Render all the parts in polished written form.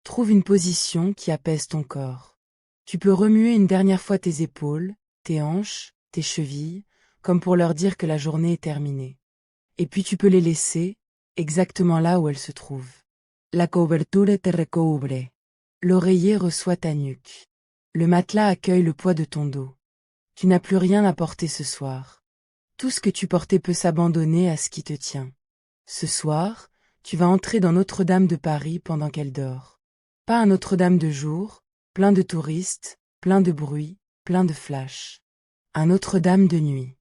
Trouve une position qui apaise ton corps. Tu peux remuer une dernière fois tes épaules, tes hanches, tes chevilles, comme pour leur dire que la journée est terminée. Et puis tu peux les laisser, exactement là où elles se trouvent. La cobertura te recubre. L'oreiller reçoit ta nuque. Le matelas accueille le poids de ton dos. Tu n'as plus rien à porter ce soir. Tout ce que tu portais peut s'abandonner à ce qui te tient. Ce soir, tu vas entrer dans Notre-Dame de Paris pendant qu'elle dort. Pas un Notre-Dame de jour, plein de touristes, plein de bruit, plein de flashs. Un Notre-Dame de nuit.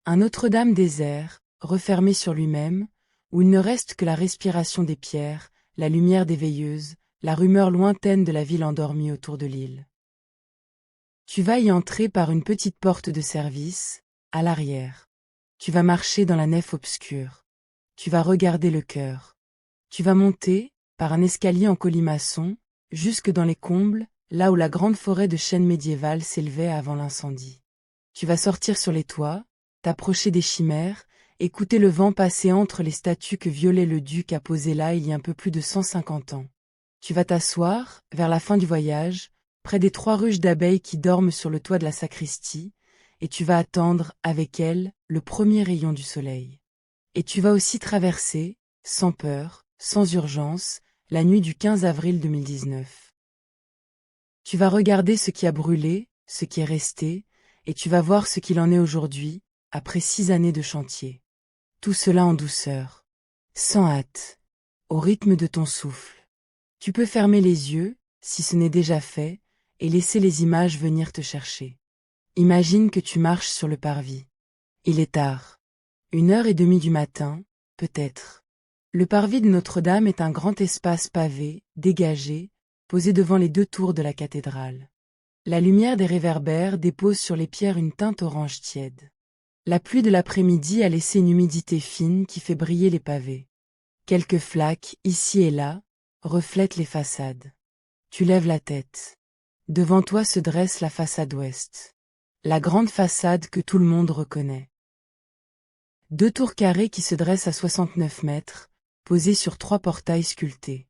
Un Notre-Dame désert, refermé sur lui-même, où il ne reste que la respiration des pierres, la lumière des veilleuses, la rumeur lointaine de la ville endormie autour de l'île. Tu vas y entrer par une petite porte de service, à l'arrière. Tu vas marcher dans la nef obscure. Tu vas regarder le chœur. Tu vas monter, par un escalier en colimaçon, jusque dans les combles, là où la grande forêt de chênes médiévales s'élevait avant l'incendie. Tu vas sortir sur les toits, t'approcher des chimères, écouter le vent passer entre les statues que Viollet le Duc a posées là il y a un peu plus de 150 ans. Tu vas t'asseoir, vers la fin du voyage, près des 3 ruches d'abeilles qui dorment sur le toit de la sacristie, et tu vas attendre, avec elles, le premier rayon du soleil. Et tu vas aussi traverser, sans peur, sans urgence, la nuit du 15 avril 2019. Tu vas regarder ce qui a brûlé, ce qui est resté, et tu vas voir ce qu'il en est aujourd'hui, après 6 années de chantier. Tout cela en douceur. Sans hâte. Au rythme de ton souffle. Tu peux fermer les yeux, si ce n'est déjà fait, et laisser les images venir te chercher. Imagine que tu marches sur le parvis. Il est tard. 1h30 du matin, peut-être. Le parvis de Notre-Dame est un grand espace pavé, dégagé, posé devant les 2 tours de la cathédrale. La lumière des réverbères dépose sur les pierres une teinte orange tiède. La pluie de l'après-midi a laissé une humidité fine qui fait briller les pavés. Quelques flaques, ici et là, reflètent les façades. Tu lèves la tête. Devant toi se dresse la façade ouest. La grande façade que tout le monde reconnaît. 2 tours carrées qui se dressent à 69 mètres, posées sur 3 portails sculptés.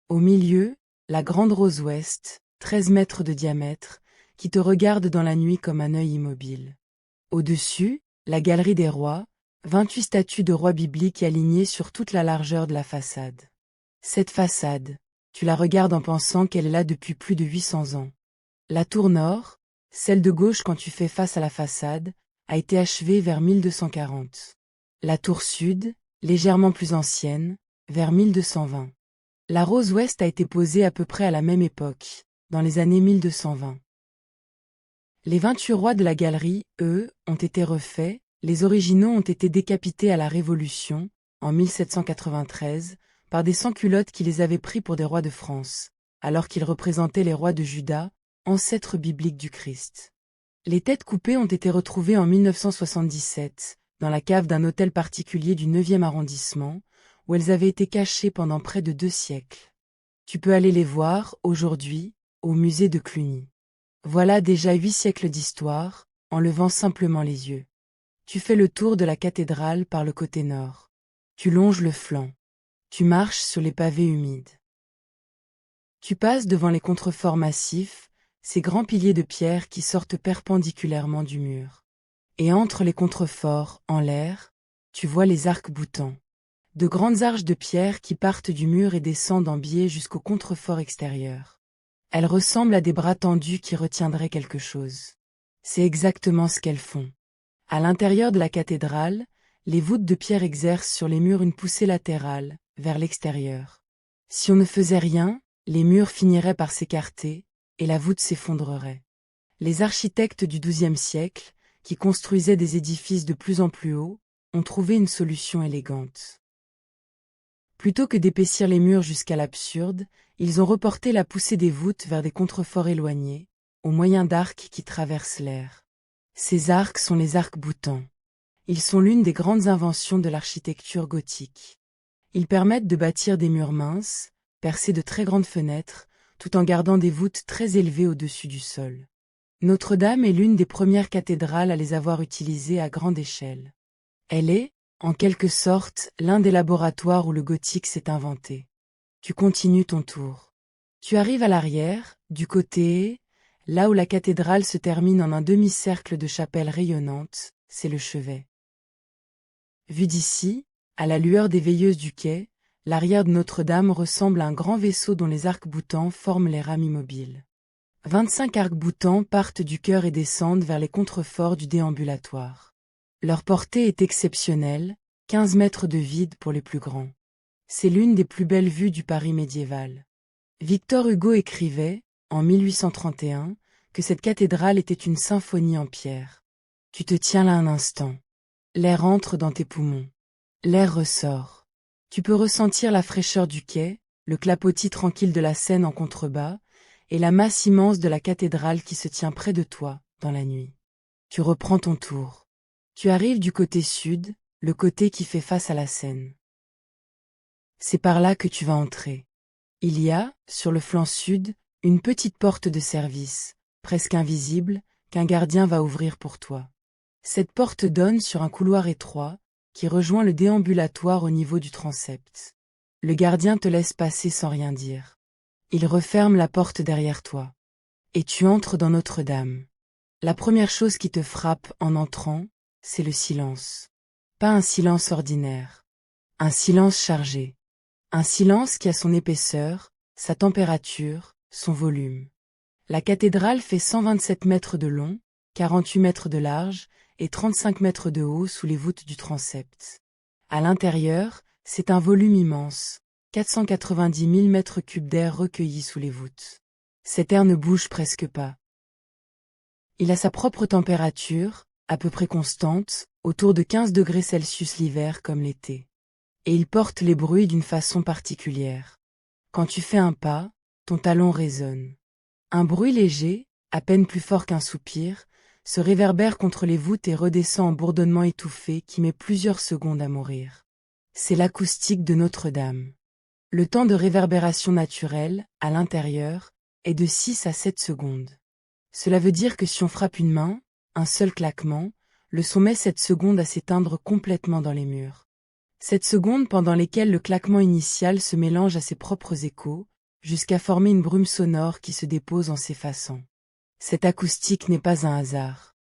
Au milieu, la grande rose ouest, 13 mètres de diamètre, qui te regarde dans la nuit comme un œil immobile. Au-dessus, la galerie des rois, 28 statues de rois bibliques alignées sur toute la largeur de la façade. Cette façade, tu la regardes en pensant qu'elle est là depuis plus de 800 ans. La tour nord, celle de gauche quand tu fais face à la façade, a été achevée vers 1240. La tour sud, légèrement plus ancienne, vers 1220. La rose ouest a été posée à peu près à la même époque, dans les années 1220. Les 28 rois de la galerie, eux, ont été refaits, les originaux ont été décapités à la Révolution, en 1793, par des sans-culottes qui les avaient pris pour des rois de France, alors qu'ils représentaient les rois de Juda, ancêtres bibliques du Christ. Les têtes coupées ont été retrouvées en 1977, dans la cave d'un hôtel particulier du 9e arrondissement, où elles avaient été cachées pendant près de 2 siècles. Tu peux aller les voir, aujourd'hui, au musée de Cluny. Voilà déjà 8 siècles d'histoire, en levant simplement les yeux. Tu fais le tour de la cathédrale par le côté nord. Tu longes le flanc. Tu marches sur les pavés humides. Tu passes devant les contreforts massifs, ces grands piliers de pierre qui sortent perpendiculairement du mur. Et entre les contreforts, en l'air, tu vois les arcs-boutants. De grandes arches de pierre qui partent du mur et descendent en biais jusqu'au contrefort extérieur. Elles ressemblent à des bras tendus qui retiendraient quelque chose. C'est exactement ce qu'elles font. À l'intérieur de la cathédrale, les voûtes de pierre exercent sur les murs une poussée latérale, vers l'extérieur. Si on ne faisait rien, les murs finiraient par s'écarter, et la voûte s'effondrerait. Les architectes du XIIe siècle, qui construisaient des édifices de plus en plus hauts, ont trouvé une solution élégante. Plutôt que d'épaissir les murs jusqu'à l'absurde, ils ont reporté la poussée des voûtes vers des contreforts éloignés, au moyen d'arcs qui traversent l'air. Ces arcs sont les arcs-boutants. Ils sont l'une des grandes inventions de l'architecture gothique. Ils permettent de bâtir des murs minces, percés de très grandes fenêtres, tout en gardant des voûtes très élevées au-dessus du sol. Notre-Dame est l'une des premières cathédrales à les avoir utilisées à grande échelle. Elle est, en quelque sorte, l'un des laboratoires où le gothique s'est inventé. Tu continues ton tour. Tu arrives à l'arrière, du côté, là où la cathédrale se termine en un demi-cercle de chapelles rayonnantes, c'est le chevet. Vu d'ici, à la lueur des veilleuses du quai, l'arrière de Notre-Dame ressemble à un grand vaisseau dont les arcs-boutants forment les rames immobiles. 25 arcs-boutants partent du chœur et descendent vers les contreforts du déambulatoire. Leur portée est exceptionnelle, 15 mètres de vide pour les plus grands. C'est l'une des plus belles vues du Paris médiéval. Victor Hugo écrivait, en 1831, que cette cathédrale était une symphonie en pierre. Tu te tiens là un instant. L'air entre dans tes poumons. L'air ressort. Tu peux ressentir la fraîcheur du quai, le clapotis tranquille de la Seine en contrebas, et la masse immense de la cathédrale qui se tient près de toi, dans la nuit. Tu reprends ton tour. Tu arrives du côté sud, le côté qui fait face à la Seine. C'est par là que tu vas entrer. Il y a, sur le flanc sud, une petite porte de service, presque invisible, qu'un gardien va ouvrir pour toi. Cette porte donne sur un couloir étroit, qui rejoint le déambulatoire au niveau du transept. Le gardien te laisse passer sans rien dire. Il referme la porte derrière toi. Et tu entres dans Notre-Dame. La première chose qui te frappe en entrant, c'est le silence. Pas un silence ordinaire. Un silence chargé. Un silence qui a son épaisseur, sa température, son volume. La cathédrale fait 127 mètres de long, 48 mètres de large et 35 mètres de haut sous les voûtes du transept. À l'intérieur, c'est un volume immense, 490 000 mètres cubes d'air recueillis sous les voûtes. Cet air ne bouge presque pas. Il a sa propre température, à peu près constante, autour de 15 degrés Celsius l'hiver comme l'été. Et il porte les bruits d'une façon particulière. Quand tu fais un pas, ton talon résonne. Un bruit léger, à peine plus fort qu'un soupir, se réverbère contre les voûtes et redescend en bourdonnement étouffé qui met plusieurs secondes à mourir. C'est l'acoustique de Notre-Dame. Le temps de réverbération naturelle, à l'intérieur, est de 6 à 7 secondes. Cela veut dire que si on frappe une main, un seul claquement, le son met 7 secondes à s'éteindre complètement dans les murs. 7 secondes pendant lesquelles le claquement initial se mélange à ses propres échos, jusqu'à former une brume sonore qui se dépose en s'effaçant. Cette acoustique n'est pas un hasard.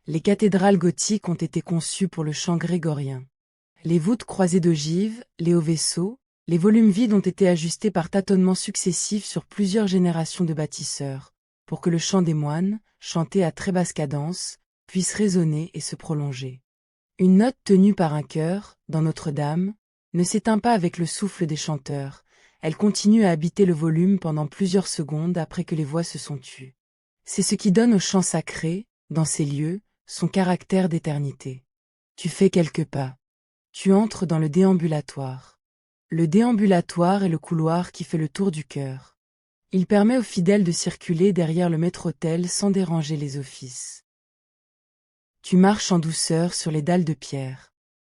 Les cathédrales gothiques ont été conçues pour le chant grégorien. Les voûtes croisées d'ogives, les hauts vaisseaux, les volumes vides ont été ajustés par tâtonnements successifs sur plusieurs générations de bâtisseurs, pour que le chant des moines, chanté à très basse cadence, puisse résonner et se prolonger. Une note tenue par un chœur, dans Notre-Dame, ne s'éteint pas avec le souffle des chanteurs, elle continue à habiter le volume pendant plusieurs secondes après que les voix se sont tues. C'est ce qui donne au chant sacré, dans ces lieux, son caractère d'éternité. Tu fais quelques pas. Tu entres dans le déambulatoire. Le déambulatoire est le couloir qui fait le tour du chœur. Il permet aux fidèles de circuler derrière le maître-autel sans déranger les offices. Tu marches en douceur sur les dalles de pierre.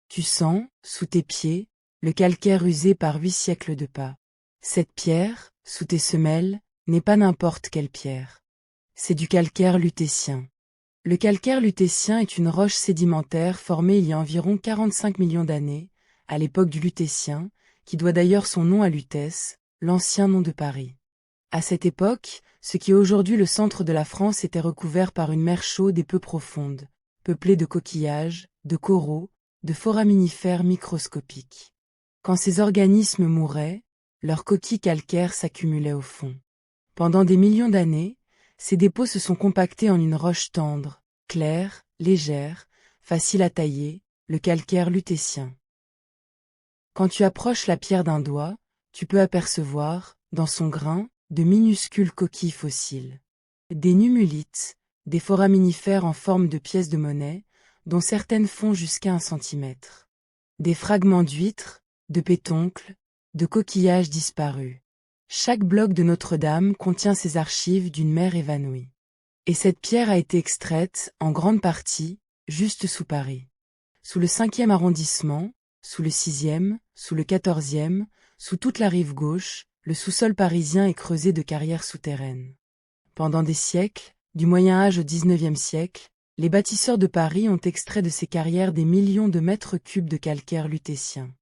Tu sens, sous tes pieds, le calcaire usé par 8 siècles de pas. Cette pierre, sous tes semelles, n'est pas n'importe quelle pierre. C'est du calcaire lutétien. Le calcaire lutétien est une roche sédimentaire formée il y a environ 45 millions d'années, à l'époque du Lutétien, qui doit d'ailleurs son nom à Lutèce, l'ancien nom de Paris. À cette époque, ce qui est aujourd'hui le centre de la France était recouvert par une mer chaude et peu profonde, peuplée de coquillages, de coraux, de foraminifères microscopiques. Quand ces organismes mouraient, leurs coquilles calcaires s'accumulaient au fond. Pendant des millions d'années, ces dépôts se sont compactés en une roche tendre, claire, légère, facile à tailler, le calcaire lutétien. Quand tu approches la pierre d'un doigt, tu peux apercevoir, dans son grain, de minuscules coquilles fossiles. Des nummulites, des foraminifères en forme de pièces de monnaie, dont certaines font jusqu'à 1 centimètre. Des fragments d'huîtres, de pétoncles, de coquillages disparus. Chaque bloc de Notre-Dame contient ces archives d'une mer évanouie. Et cette pierre a été extraite, en grande partie, juste sous Paris. Sous le 5e arrondissement, sous le 6e, sous le 14e, sous toute la rive gauche, le sous-sol parisien est creusé de carrières souterraines. Pendant des siècles, du Moyen-Âge au XIXe siècle, les bâtisseurs de Paris ont extrait de ces carrières des millions de mètres cubes de calcaire lutétien.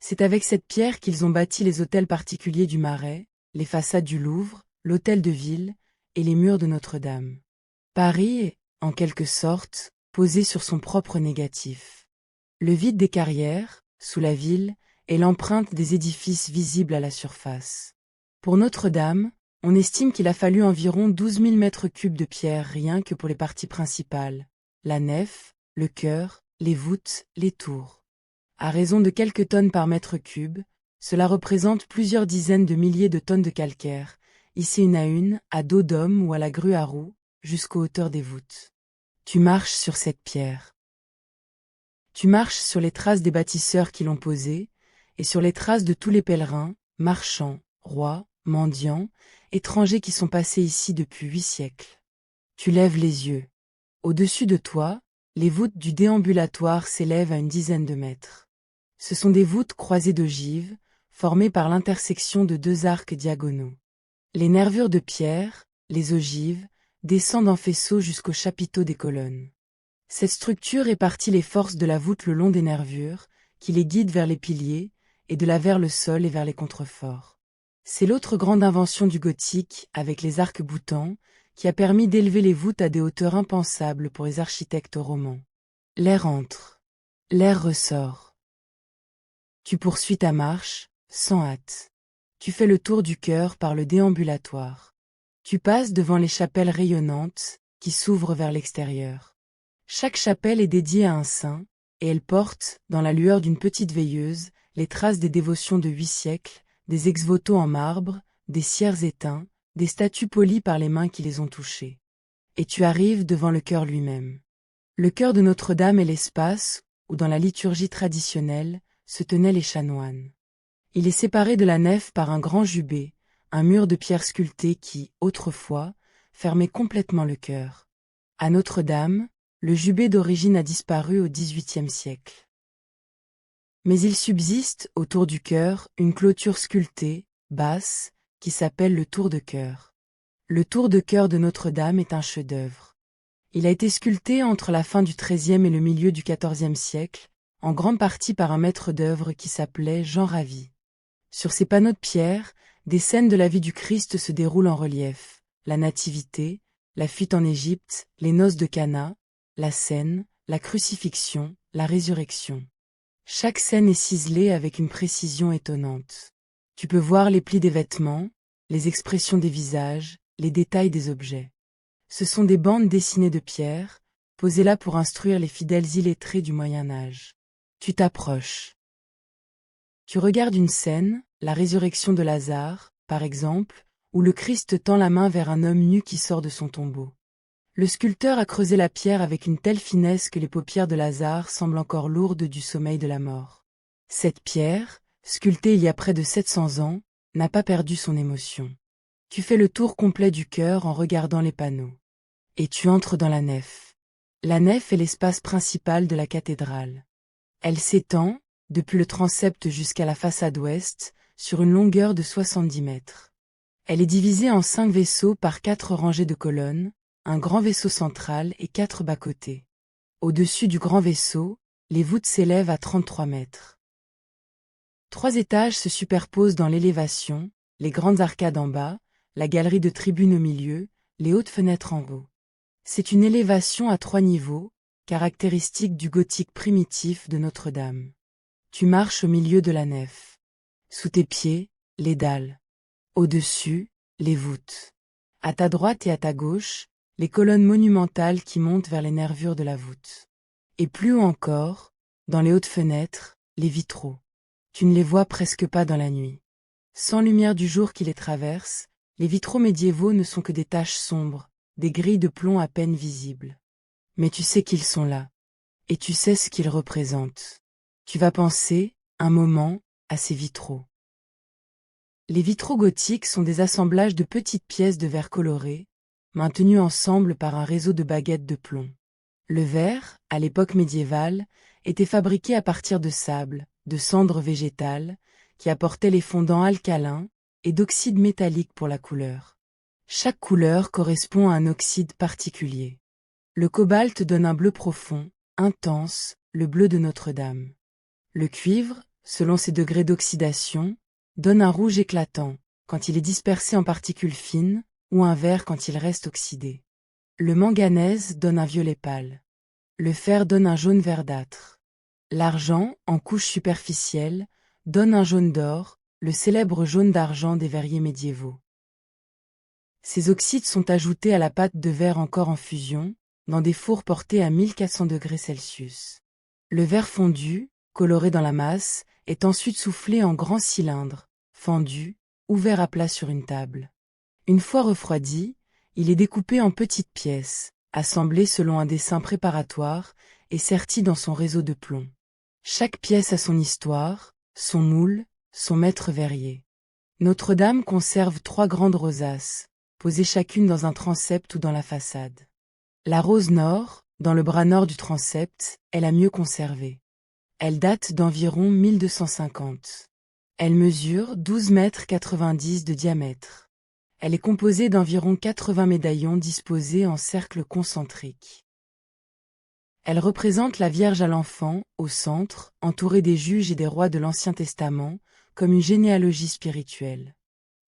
C'est avec cette pierre qu'ils ont bâti les hôtels particuliers du Marais, les façades du Louvre, l'hôtel de ville et les murs de Notre-Dame. Paris est, en quelque sorte, posé sur son propre négatif. Le vide des carrières, sous la ville, est l'empreinte des édifices visibles à la surface. Pour Notre-Dame, on estime qu'il a fallu environ 12 000 mètres cubes de pierre rien que pour les parties principales, la nef, le chœur, les voûtes, les tours. À raison de quelques tonnes par mètre cube, cela représente plusieurs dizaines de milliers de tonnes de calcaire, ici une, à dos d'homme ou à la grue à roues, jusqu'aux hauteurs des voûtes. Tu marches sur cette pierre. Tu marches sur les traces des bâtisseurs qui l'ont posée, et sur les traces de tous les pèlerins, marchands, rois, mendiants, étrangers qui sont passés ici depuis 8 siècles. Tu lèves les yeux. Au-dessus de toi, les voûtes du déambulatoire s'élèvent à une dizaine de mètres. Ce sont des voûtes croisées d'ogives, formées par l'intersection de 2 arcs diagonaux. Les nervures de pierre, les ogives, descendent en faisceau jusqu'au chapiteau des colonnes. Cette structure répartit les forces de la voûte le long des nervures, qui les guident vers les piliers, et de là vers le sol et vers les contreforts. C'est l'autre grande invention du gothique, avec les arcs-boutants, qui a permis d'élever les voûtes à des hauteurs impensables pour les architectes romans. L'air entre. L'air ressort. Tu poursuis ta marche, sans hâte. Tu fais le tour du chœur par le déambulatoire. Tu passes devant les chapelles rayonnantes, qui s'ouvrent vers l'extérieur. Chaque chapelle est dédiée à un saint, et elle porte, dans la lueur d'une petite veilleuse, les traces des dévotions de 8 siècles, des ex-voto en marbre, des cierges éteints, des statues polies par les mains qui les ont touchées. Et tu arrives devant le chœur lui-même. Le chœur de Notre-Dame est l'espace où, dans la liturgie traditionnelle, se tenaient les chanoines. Il est séparé de la nef par un grand jubé, un mur de pierre sculptée qui, autrefois, fermait complètement le chœur. À Notre-Dame, le jubé d'origine a disparu au XVIIIe siècle. Mais il subsiste, autour du chœur, une clôture sculptée, basse, qui s'appelle le tour de chœur. Le tour de chœur de Notre-Dame est un chef-d'œuvre. Il a été sculpté entre la fin du XIIIe et le milieu du XIVe siècle, en grande partie par un maître d'œuvre qui s'appelait Jean Ravi. Sur ces panneaux de pierre, des scènes de la vie du Christ se déroulent en relief, la Nativité, la fuite en Égypte, les noces de Cana, la scène, la crucifixion, la résurrection. Chaque scène est ciselée avec une précision étonnante. Tu peux voir les plis des vêtements, les expressions des visages, les détails des objets. Ce sont des bandes dessinées de pierre, posées là pour instruire les fidèles illettrés du Moyen-Âge. Tu t'approches. Tu regardes une scène, la résurrection de Lazare, par exemple, où le Christ tend la main vers un homme nu qui sort de son tombeau. Le sculpteur a creusé la pierre avec une telle finesse que les paupières de Lazare semblent encore lourdes du sommeil de la mort. Cette pierre, sculptée il y a près de 700 ans, n'a pas perdu son émotion. Tu fais le tour complet du chœur en regardant les panneaux. Et tu entres dans la nef. La nef est l'espace principal de la cathédrale. Elle s'étend, depuis le transept jusqu'à la façade ouest, sur une longueur de 70 mètres. Elle est divisée en 5 vaisseaux par 4 rangées de colonnes, un grand vaisseau central et 4 bas-côtés. Au-dessus du grand vaisseau, les voûtes s'élèvent à 33 mètres. 3 étages se superposent dans l'élévation, les grandes arcades en bas, la galerie de tribunes au milieu, les hautes fenêtres en haut. C'est une élévation à 3 niveaux, caractéristique du gothique primitif de Notre-Dame. Tu marches au milieu de la nef. Sous tes pieds, les dalles. Au-dessus, les voûtes. À ta droite et à ta gauche, les colonnes monumentales qui montent vers les nervures de la voûte. Et plus haut encore, dans les hautes fenêtres, les vitraux. Tu ne les vois presque pas dans la nuit. Sans lumière du jour qui les traverse, les vitraux médiévaux ne sont que des taches sombres, des grilles de plomb à peine visibles. Mais tu sais qu'ils sont là. Et tu sais ce qu'ils représentent. Tu vas penser, un moment, à ces vitraux. Les vitraux gothiques sont des assemblages de petites pièces de verre coloré, maintenues ensemble par un réseau de baguettes de plomb. Le verre, à l'époque médiévale, était fabriqué à partir de sable, de cendres végétales, qui apportaient les fondants alcalins, et d'oxyde métallique pour la couleur. Chaque couleur correspond à un oxyde particulier. Le cobalt donne un bleu profond, intense, le bleu de Notre-Dame. Le cuivre, selon ses degrés d'oxydation, donne un rouge éclatant, quand il est dispersé en particules fines, ou un vert quand il reste oxydé. Le manganèse donne un violet pâle. Le fer donne un jaune verdâtre. L'argent, en couche superficielle, donne un jaune d'or, le célèbre jaune d'argent des verriers médiévaux. Ces oxydes sont ajoutés à la pâte de verre encore en fusion, dans des fours portés à 1400 degrés Celsius. Le verre fondu, coloré dans la masse, est ensuite soufflé en grands cylindres, fendus, ouverts à plat sur une table. Une fois refroidi, il est découpé en petites pièces, assemblées selon un dessin préparatoire et serties dans son réseau de plomb. Chaque pièce a son histoire, son moule, son maître verrier. Notre-Dame conserve 3 grandes rosaces, posées chacune dans un transept ou dans la façade. La rose nord, dans le bras nord du transept, est la mieux conservée. Elle date d'environ 1250. Elle mesure 12,90 m de diamètre. Elle est composée d'environ 80 médaillons disposés en cercles concentriques. Elle représente la Vierge à l'enfant, au centre, entourée des juges et des rois de l'Ancien Testament, comme une généalogie spirituelle.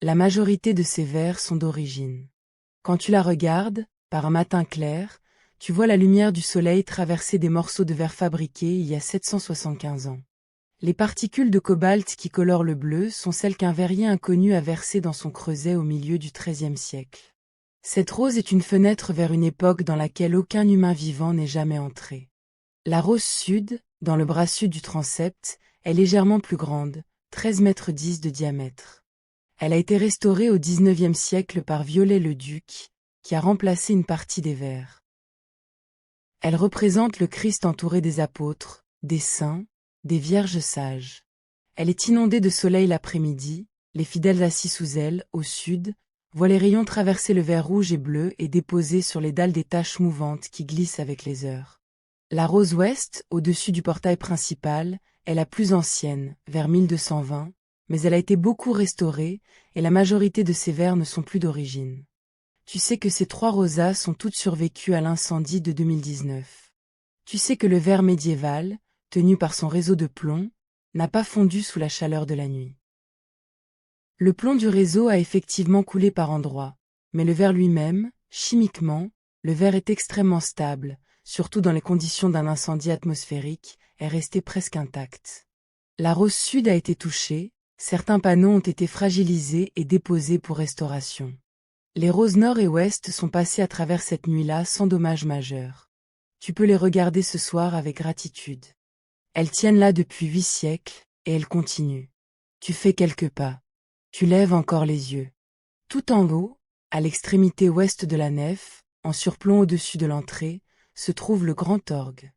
La majorité de ces vers sont d'origine. Quand tu la regardes, par un matin clair, tu vois la lumière du soleil traverser des morceaux de verre fabriqués il y a 775 ans. Les particules de cobalt qui colorent le bleu sont celles qu'un verrier inconnu a versées dans son creuset au milieu du XIIIe siècle. Cette rose est une fenêtre vers une époque dans laquelle aucun humain vivant n'est jamais entré. La rose sud, dans le bras sud du transept, est légèrement plus grande, 13,10 m de diamètre. Elle a été restaurée au XIXe siècle par Viollet-le-Duc, qui a remplacé une partie des verres. Elle représente le Christ entouré des apôtres, des saints, des vierges sages. Elle est inondée de soleil l'après-midi, les fidèles assis sous elle, au sud, voient les rayons traverser le verre rouge et bleu et déposer sur les dalles des taches mouvantes qui glissent avec les heures. La rose ouest, au-dessus du portail principal, est la plus ancienne, vers 1220, mais elle a été beaucoup restaurée, et la majorité de ces verres ne sont plus d'origine. Tu sais que ces 3 rosaces ont toutes survécu à l'incendie de 2019. Tu sais que le verre médiéval, tenu par son réseau de plomb, n'a pas fondu sous la chaleur de la nuit. Le plomb du réseau a effectivement coulé par endroits, mais le verre lui-même, chimiquement, le verre est extrêmement stable, surtout dans les conditions d'un incendie atmosphérique, est resté presque intact. La rose sud a été touchée, certains panneaux ont été fragilisés et déposés pour restauration. Les roses nord et ouest sont passées à travers cette nuit-là sans dommages majeurs. Tu peux les regarder ce soir avec gratitude. Elles tiennent là depuis 8 siècles, et elles continuent. Tu fais quelques pas. Tu lèves encore les yeux. Tout en haut, à l'extrémité ouest de la nef, en surplomb au-dessus de l'entrée, se trouve le grand orgue.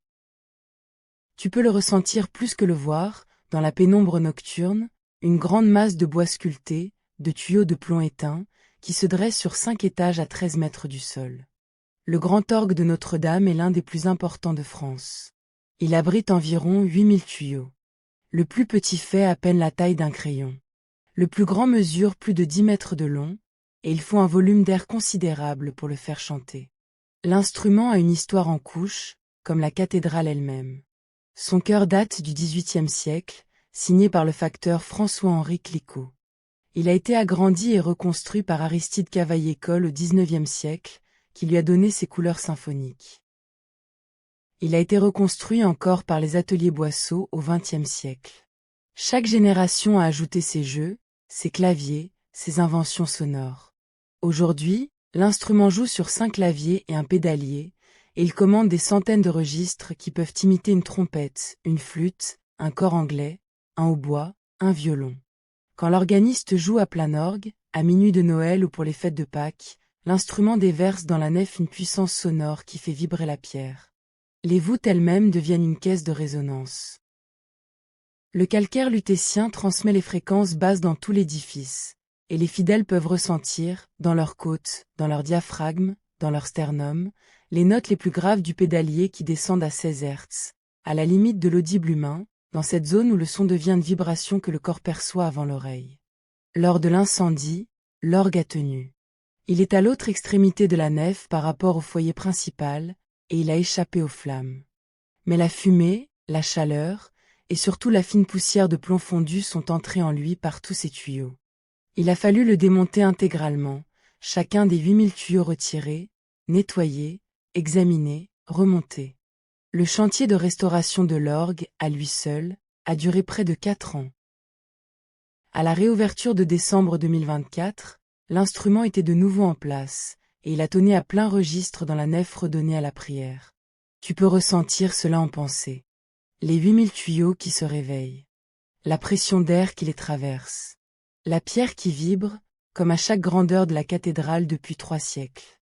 Tu peux le ressentir plus que le voir, dans la pénombre nocturne, une grande masse de bois sculpté, de tuyaux de plomb éteints, qui se dresse sur 5 étages à 13 mètres du sol. Le grand orgue de Notre-Dame est l'un des plus importants de France. Il abrite environ 8000 tuyaux. Le plus petit fait à peine la taille d'un crayon. Le plus grand mesure plus de 10 mètres de long, et il faut un volume d'air considérable pour le faire chanter. L'instrument a une histoire en couches, comme la cathédrale elle-même. Son chœur date du XVIIIe siècle, signé par le facteur François-Henri Clicquot. Il a été agrandi et reconstruit par Aristide Cavaillé-Coll au XIXe siècle, qui lui a donné ses couleurs symphoniques. Il a été reconstruit encore par les ateliers Boisseau au XXe siècle. Chaque génération a ajouté ses jeux, ses claviers, ses inventions sonores. Aujourd'hui, l'instrument joue sur 5 claviers et un pédalier, et il commande des centaines de registres qui peuvent imiter une trompette, une flûte, un cor anglais, un hautbois, un violon. Quand l'organiste joue à plein orgue, à minuit de Noël ou pour les fêtes de Pâques, l'instrument déverse dans la nef une puissance sonore qui fait vibrer la pierre. Les voûtes elles-mêmes deviennent une caisse de résonance. Le calcaire lutétien transmet les fréquences basses dans tout l'édifice, et les fidèles peuvent ressentir, dans leurs côtes, dans leur diaphragme, dans leur sternum, les notes les plus graves du pédalier qui descendent à 16 Hz, à la limite de l'audible humain, dans cette zone où le son devient une vibration que le corps perçoit avant l'oreille. Lors de l'incendie, l'orgue a tenu. Il est à l'autre extrémité de la nef par rapport au foyer principal, et il a échappé aux flammes. Mais la fumée, la chaleur, et surtout la fine poussière de plomb fondu sont entrées en lui par tous ces tuyaux. Il a fallu le démonter intégralement, chacun des 8000 tuyaux retirés, nettoyés, examinés, remontés. Le chantier de restauration de l'orgue, à lui seul, a duré près de 4 ans. À la réouverture de décembre 2024, l'instrument était de nouveau en place, et il a tonné à plein registre dans la nef redonnée à la prière. Tu peux ressentir cela en pensée. Les 8000 tuyaux qui se réveillent. La pression d'air qui les traverse. La pierre qui vibre, comme à chaque grandeur de la cathédrale depuis 3 siècles.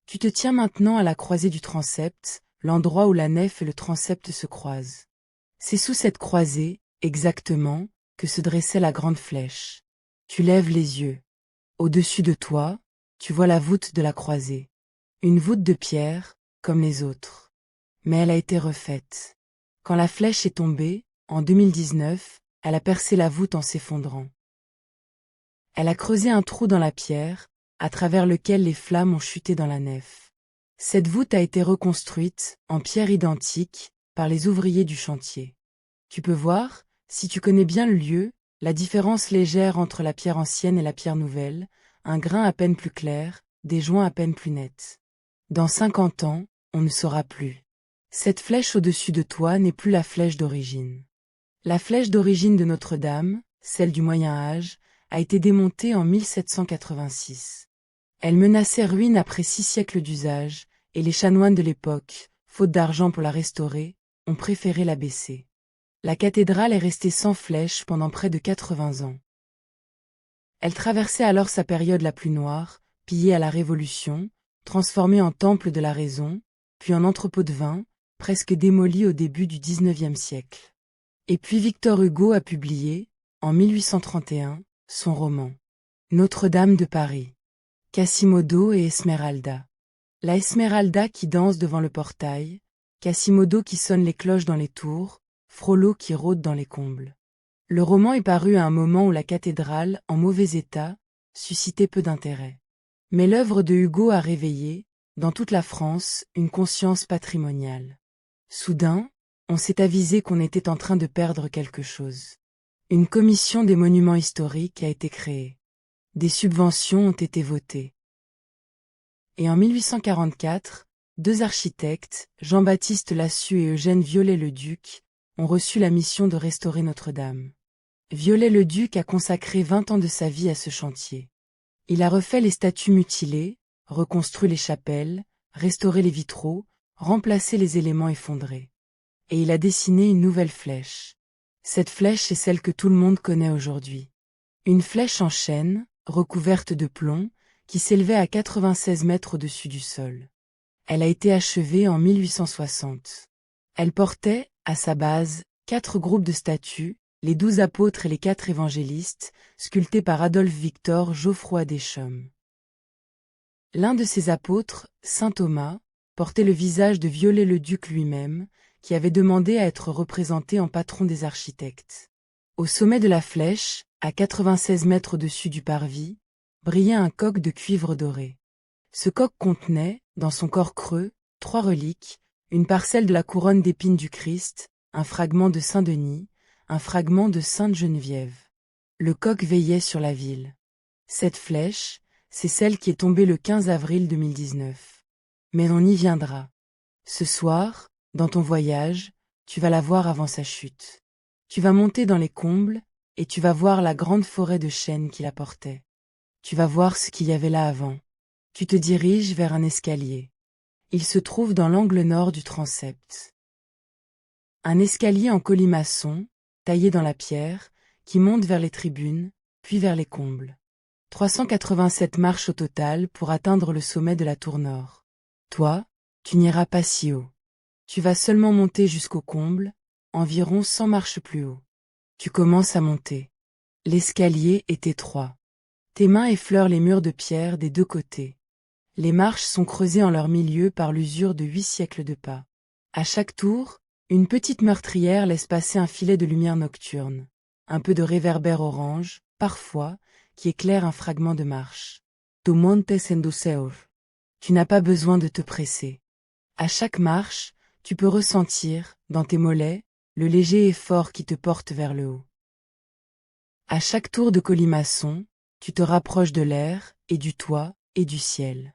Tu te tiens maintenant à la croisée du transept, l'endroit où la nef et le transept se croisent. C'est sous cette croisée, exactement, que se dressait la grande flèche. Tu lèves les yeux. Au-dessus de toi, tu vois la voûte de la croisée. Une voûte de pierre, comme les autres. Mais elle a été refaite. Quand la flèche est tombée, en 2019, elle a percé la voûte en s'effondrant. Elle a creusé un trou dans la pierre, à travers lequel les flammes ont chuté dans la nef. Cette voûte a été reconstruite, en pierre identique, par les ouvriers du chantier. Tu peux voir, si tu connais bien le lieu, la différence légère entre la pierre ancienne et la pierre nouvelle, un grain à peine plus clair, des joints à peine plus nets. Dans 50 ans, on ne saura plus. Cette flèche au-dessus de toi n'est plus la flèche d'origine. La flèche d'origine de Notre-Dame, celle du Moyen-Âge, a été démontée en 1786. Elle menaçait ruine après 6 siècles d'usage, et les chanoines de l'époque, faute d'argent pour la restaurer, ont préféré la baisser. La cathédrale est restée sans flèche pendant près de 80 ans. Elle traversait alors sa période la plus noire, pillée à la Révolution, transformée en temple de la raison, puis en entrepôt de vin, presque démolie au début du XIXe siècle. Et puis Victor Hugo a publié, en 1831, son roman « Notre-Dame de Paris ». Quasimodo et Esmeralda. La Esmeralda qui danse devant le portail, Quasimodo qui sonne les cloches dans les tours, Frollo qui rôde dans les combles. Le roman est paru à un moment où la cathédrale, en mauvais état, suscitait peu d'intérêt. Mais l'œuvre de Hugo a réveillé, dans toute la France, une conscience patrimoniale. Soudain, on s'est avisé qu'on était en train de perdre quelque chose. Une commission des monuments historiques a été créée. Des subventions ont été votées. Et en 1844, 2 architectes, Jean-Baptiste Lassus et Eugène Viollet-le-Duc, ont reçu la mission de restaurer Notre-Dame. Viollet-le-Duc a consacré 20 ans de sa vie à ce chantier. Il a refait les statues mutilées, reconstruit les chapelles, restauré les vitraux, remplacé les éléments effondrés. Et il a dessiné une nouvelle flèche. Cette flèche est celle que tout le monde connaît aujourd'hui. Une flèche en chêne, recouverte de plomb, qui s'élevait à 96 mètres au-dessus du sol. Elle a été achevée en 1860. Elle portait, à sa base, 4 groupes de statues, les 12 apôtres et les 4 évangélistes, sculptés par Adolphe-Victor Geoffroy Deschamps. L'un de ces apôtres, saint Thomas, portait le visage de Viollet-le-Duc lui-même, qui avait demandé à être représenté en patron des architectes. Au sommet de la flèche, à 96 mètres au-dessus du parvis, brillait un coq de cuivre doré. Ce coq contenait, dans son corps creux, 3 reliques, une parcelle de la couronne d'épines du Christ, un fragment de Saint-Denis, un fragment de Sainte Geneviève. Le coq veillait sur la ville. Cette flèche, c'est celle qui est tombée le 15 avril 2019. Mais on y viendra. Ce soir, dans ton voyage, tu vas la voir avant sa chute. Tu vas monter dans les combles, et tu vas voir la grande forêt de chênes qui la portait. Tu vas voir ce qu'il y avait là avant. Tu te diriges vers un escalier. Il se trouve dans l'angle nord du transept. Un escalier en colimaçon, taillé dans la pierre, qui monte vers les tribunes, puis vers les combles. 387 marches au total pour atteindre le sommet de la tour nord. Toi, tu n'iras pas si haut. Tu vas seulement monter jusqu'au comble, environ 100 marches plus haut. Tu commences à monter. L'escalier est étroit. Tes mains effleurent les murs de pierre des 2 côtés. Les marches sont creusées en leur milieu par l'usure de 8 siècles de pas. À chaque tour, une petite meurtrière laisse passer un filet de lumière nocturne, un peu de réverbère orange, parfois, qui éclaire un fragment de marche. Tu montes en douceur. Tu n'as pas besoin de te presser. À chaque marche, tu peux ressentir, dans tes mollets, le léger effort qui te porte vers le haut. À chaque tour de colimaçon, tu te rapproches de l'air, et du toit, et du ciel.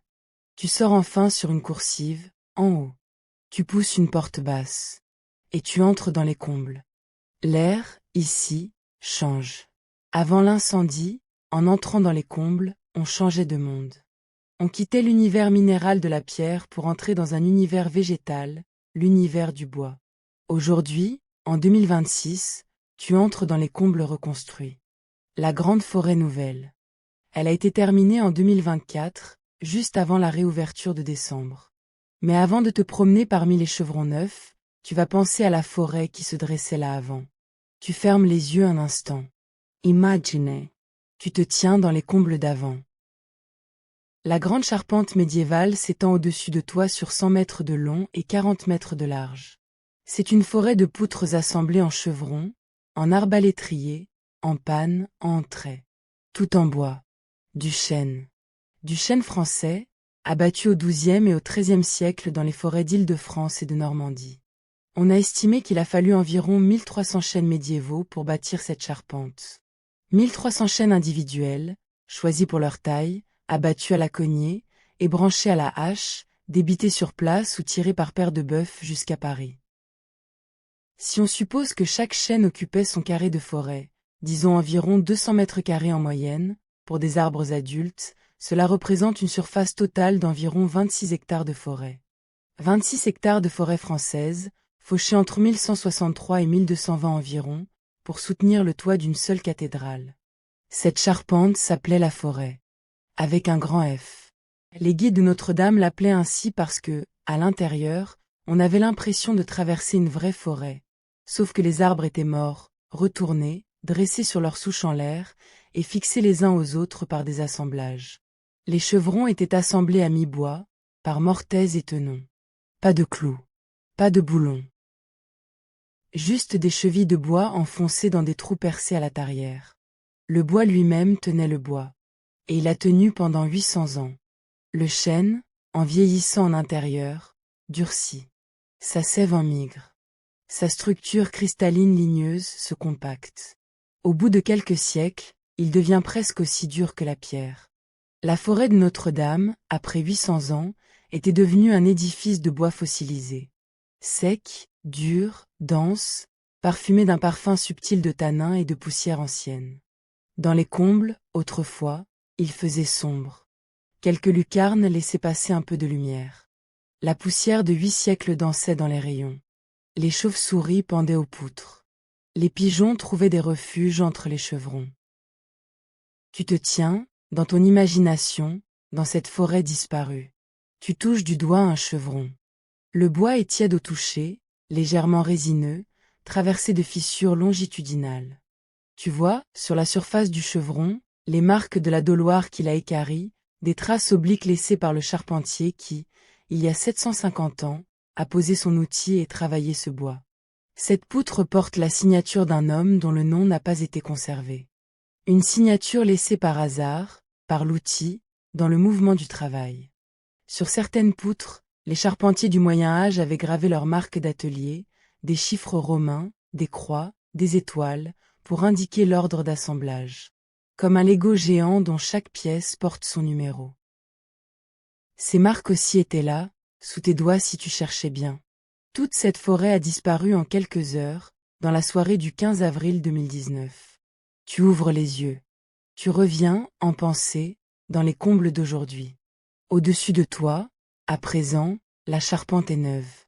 Tu sors enfin sur une coursive, en haut. Tu pousses une porte basse. Et tu entres dans les combles. L'air, ici, change. Avant l'incendie, en entrant dans les combles, on changeait de monde. On quittait l'univers minéral de la pierre pour entrer dans un univers végétal, l'univers du bois. Aujourd'hui, en 2026, tu entres dans les combles reconstruits. La grande forêt nouvelle. Elle a été terminée en 2024, juste avant la réouverture de décembre. Mais avant de te promener parmi les chevrons neufs, tu vas penser à la forêt qui se dressait là avant. Tu fermes les yeux un instant. Imagine. Tu te tiens dans les combles d'avant. La grande charpente médiévale s'étend au-dessus de toi sur 100 mètres de long et 40 mètres de large. C'est une forêt de poutres assemblées en chevrons, en arbalétriers, en pannes, en traits. Tout en bois. Du chêne. Du chêne français, abattu au XIIe et au XIIIe siècle dans les forêts d'Île-de-France et de Normandie. On a estimé qu'il a fallu environ 1300 chênes médiévaux pour bâtir cette charpente. 1300 chênes individuels, choisis pour leur taille, abattus à la cognée, et branchés à la hache, débités sur place ou tirés par paire de bœuf jusqu'à Paris. Si on suppose que chaque chêne occupait son carré de forêt, disons environ 200 mètres carrés en moyenne, pour des arbres adultes, cela représente une surface totale d'environ 26 hectares de forêt. 26 hectares de forêt française, fauchés entre 1163 et 1220 environ, pour soutenir le toit d'une seule cathédrale. Cette charpente s'appelait la forêt. Avec un grand F. Les guides de Notre-Dame l'appelaient ainsi parce que, à l'intérieur, on avait l'impression de traverser une vraie forêt. Sauf que les arbres étaient morts, retournés, dressés sur leurs souches en l'air, et fixés les uns aux autres par des assemblages. Les chevrons étaient assemblés à mi-bois, par mortaise et tenon. Pas de clous. Pas de boulons. Juste des chevilles de bois enfoncées dans des trous percés à la tarière. Le bois lui-même tenait le bois. Et il a tenu pendant 800 ans. Le chêne, en vieillissant en intérieur, durcit. Sa sève en migre. Sa structure cristalline ligneuse se compacte. Au bout de quelques siècles, il devient presque aussi dur que la pierre. La forêt de Notre-Dame, après 800 ans, était devenue un édifice de bois fossilisé. Sec, dur, dense, parfumé d'un parfum subtil de tanin et de poussière ancienne. Dans les combles, autrefois, il faisait sombre. Quelques lucarnes laissaient passer un peu de lumière. La poussière de 8 siècles dansait dans les rayons. Les chauves-souris pendaient aux poutres. Les pigeons trouvaient des refuges entre les chevrons. Tu te tiens, dans ton imagination, dans cette forêt disparue. Tu touches du doigt un chevron. Le bois est tiède au toucher, légèrement résineux, traversé de fissures longitudinales. Tu vois, sur la surface du chevron, les marques de la doloire qui l'a équarri, des traces obliques laissées par le charpentier qui, il y a 750 ans, a posé son outil et travaillé ce bois. Cette poutre porte la signature d'un homme dont le nom n'a pas été conservé. Une signature laissée par hasard, par l'outil, dans le mouvement du travail. Sur certaines poutres, les charpentiers du Moyen-Âge avaient gravé leurs marques d'atelier, des chiffres romains, des croix, des étoiles, pour indiquer l'ordre d'assemblage. Comme un Lego géant dont chaque pièce porte son numéro. Ces marques aussi étaient là, sous tes doigts si tu cherchais bien. Toute cette forêt a disparu en quelques heures, dans la soirée du 15 avril 2019. Tu ouvres les yeux. Tu reviens, en pensée, dans les combles d'aujourd'hui. Au-dessus de toi, à présent, la charpente est neuve.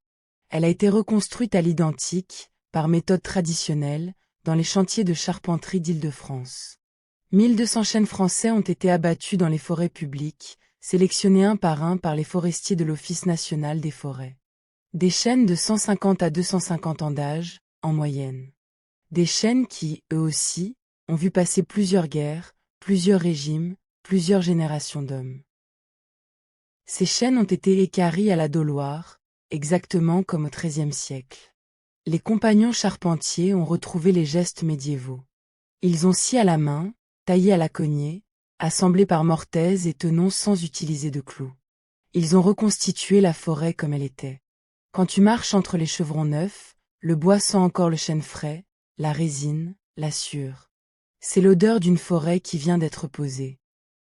Elle a été reconstruite à l'identique, par méthode traditionnelle, dans les chantiers de charpenterie d'Île-de-France. 1200 chênes français ont été abattus dans les forêts publiques, sélectionnés un par les forestiers de l'Office national des forêts. Des chênes de 150 à 250 ans d'âge, en moyenne. Des chênes qui, eux aussi, ont vu passer plusieurs guerres, plusieurs régimes, plusieurs générations d'hommes. Ces chênes ont été équarris à la doloire, exactement comme au XIIIe siècle. Les compagnons charpentiers ont retrouvé les gestes médiévaux. Ils ont scié à la main, taillé à la cognée, assemblé par mortaise et tenon sans utiliser de clous. Ils ont reconstitué la forêt comme elle était. Quand tu marches entre les chevrons neufs, Le bois sent encore le chêne frais, la résine, la sueur. C'est l'odeur d'une forêt qui vient d'être posée.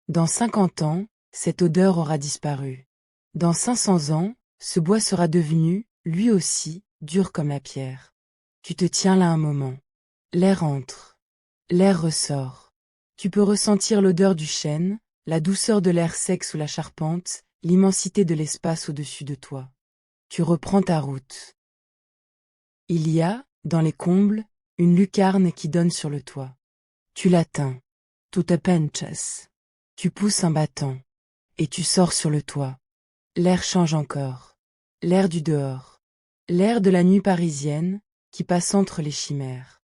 Dans 50 ans, cette odeur aura disparu. Dans 500 ans, ce bois sera devenu, lui aussi, dur comme la pierre. Tu te tiens là un moment. L'air entre. L'air ressort. Tu peux ressentir l'odeur du chêne, la douceur de l'air sec sous la charpente, l'immensité de l'espace au-dessus de toi. Tu reprends ta route. Il y a, dans les combles, une lucarne qui donne sur le toit. Tu l'atteins. Tu te penches. Tu pousses un battant. Et tu sors sur le toit. L'air change encore. L'air du dehors. L'air de la nuit parisienne, qui passe entre les chimères.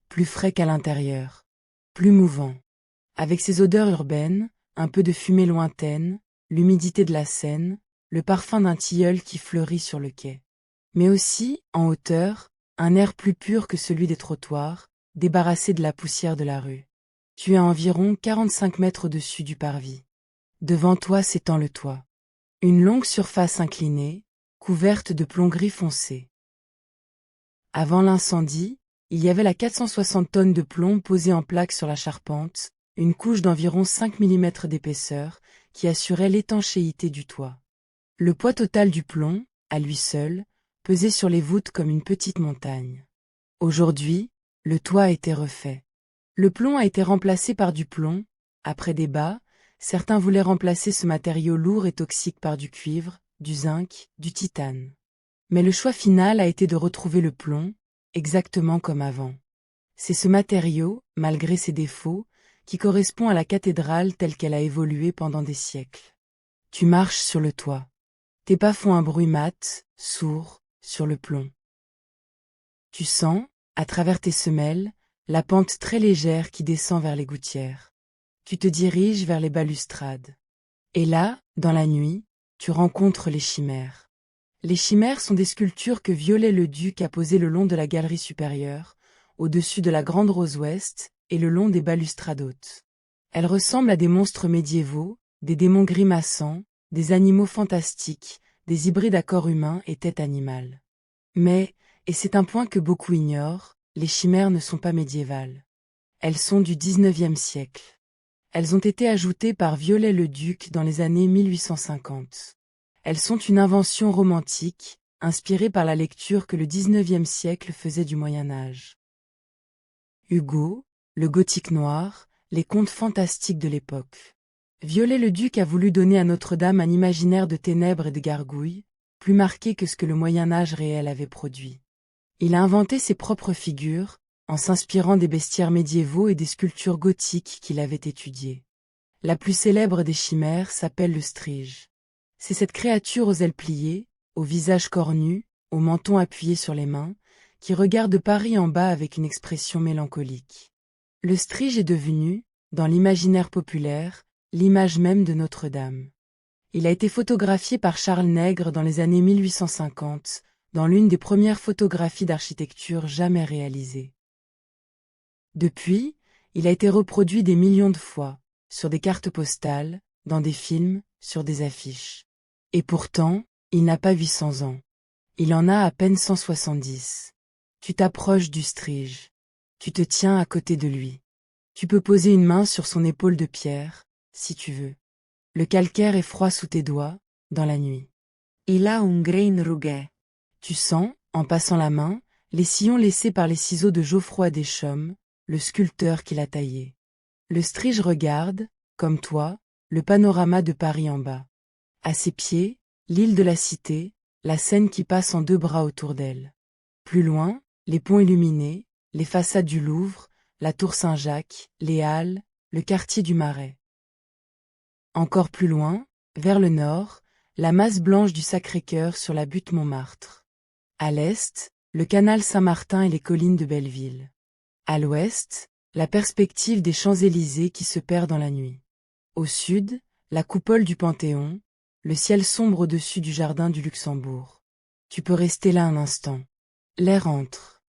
Plus frais qu'à l'intérieur. Plus mouvant. Avec ses odeurs urbaines, un peu de fumée lointaine, l'humidité de la Seine, le parfum d'un tilleul qui fleurit sur le quai. Mais aussi, en hauteur, un air plus pur que celui des trottoirs, débarrassé de la poussière de la rue. Tu es à environ 45 mètres au-dessus du parvis. Devant toi s'étend le toit. Une longue surface inclinée, couverte de plomb gris foncé. Avant l'incendie, il y avait la 460 tonnes de plomb posée en plaques sur la charpente, une couche d'environ 5 mm d'épaisseur, qui assurait l'étanchéité du toit. Le poids total du plomb, à lui seul, pesait sur les voûtes comme une petite montagne. Aujourd'hui, le toit a été refait. Le plomb a été remplacé par du plomb. Après débat, certains voulaient remplacer ce matériau lourd et toxique par du cuivre, du zinc, du titane. Mais le choix final a été de retrouver le plomb, exactement comme avant. C'est ce matériau, malgré ses défauts, qui correspond à la cathédrale telle qu'elle a évolué pendant des siècles. Tu marches sur le toit. Tes pas font un bruit mat, sourd, sur le plomb. Tu sens, à travers tes semelles, la pente très légère qui descend vers les gouttières. Tu te diriges vers les balustrades. Et là, dans la nuit, tu rencontres les chimères. Les chimères sont des sculptures que Viollet-le-Duc a posées le long de la galerie supérieure, au-dessus de la grande rose ouest et le long des balustrades hautes. Elles ressemblent à des monstres médiévaux, des démons grimaçants, des animaux fantastiques, des hybrides à corps humain et tête animale. Mais, et c'est un point que beaucoup ignorent, les chimères ne sont pas médiévales. Elles sont du XIXe siècle. Elles ont été ajoutées par Viollet-le-Duc dans les années 1850. Elles sont une invention romantique, inspirée par la lecture que le XIXe siècle faisait du Moyen Âge. Hugo, le gothique noir, les contes fantastiques de l'époque. Viollet-le-Duc a voulu donner à Notre-Dame un imaginaire de ténèbres et de gargouilles, plus marqué que ce que le Moyen Âge réel avait produit. Il a inventé ses propres figures, en s'inspirant des bestiaires médiévaux et des sculptures gothiques qu'il avait étudiées. La plus célèbre des chimères s'appelle le strige. C'est cette créature aux ailes pliées, au visage cornu, au menton appuyé sur les mains, qui regarde Paris en bas avec une expression mélancolique. Le strige est devenu, dans l'imaginaire populaire, l'image même de Notre-Dame. Il a été photographié par Charles Nègre dans les années 1850, dans l'une des premières photographies d'architecture jamais réalisées. Depuis, il a été reproduit des millions de fois, sur des cartes postales, dans des films, sur des affiches. Et pourtant, il n'a pas 800 ans. Il en a à peine 170. Tu t'approches du strige. Tu te tiens à côté de lui. Tu peux poser une main sur son épaule de pierre, si tu veux. Le calcaire est froid sous tes doigts, dans la nuit. Il a un grain rouget. Tu sens, en passant la main, les sillons laissés par les ciseaux de Geoffroy Deschaumes, le sculpteur qui l'a taillé. Le strige regarde, comme toi, le panorama de Paris en bas. À ses pieds, l'île de la Cité, la Seine qui passe en deux bras autour d'elle. Plus loin, les ponts illuminés, les façades du Louvre, la tour Saint-Jacques, les Halles, le quartier du Marais. Encore plus loin, vers le nord, la masse blanche du Sacré-Cœur sur la butte Montmartre. À l'est, le canal Saint-Martin et les collines de Belleville. À l'ouest, la perspective des Champs-Élysées qui se perd dans la nuit. Au sud, la coupole du Panthéon, le ciel sombre au-dessus du jardin du Luxembourg. Tu peux rester là un instant. L'air entre.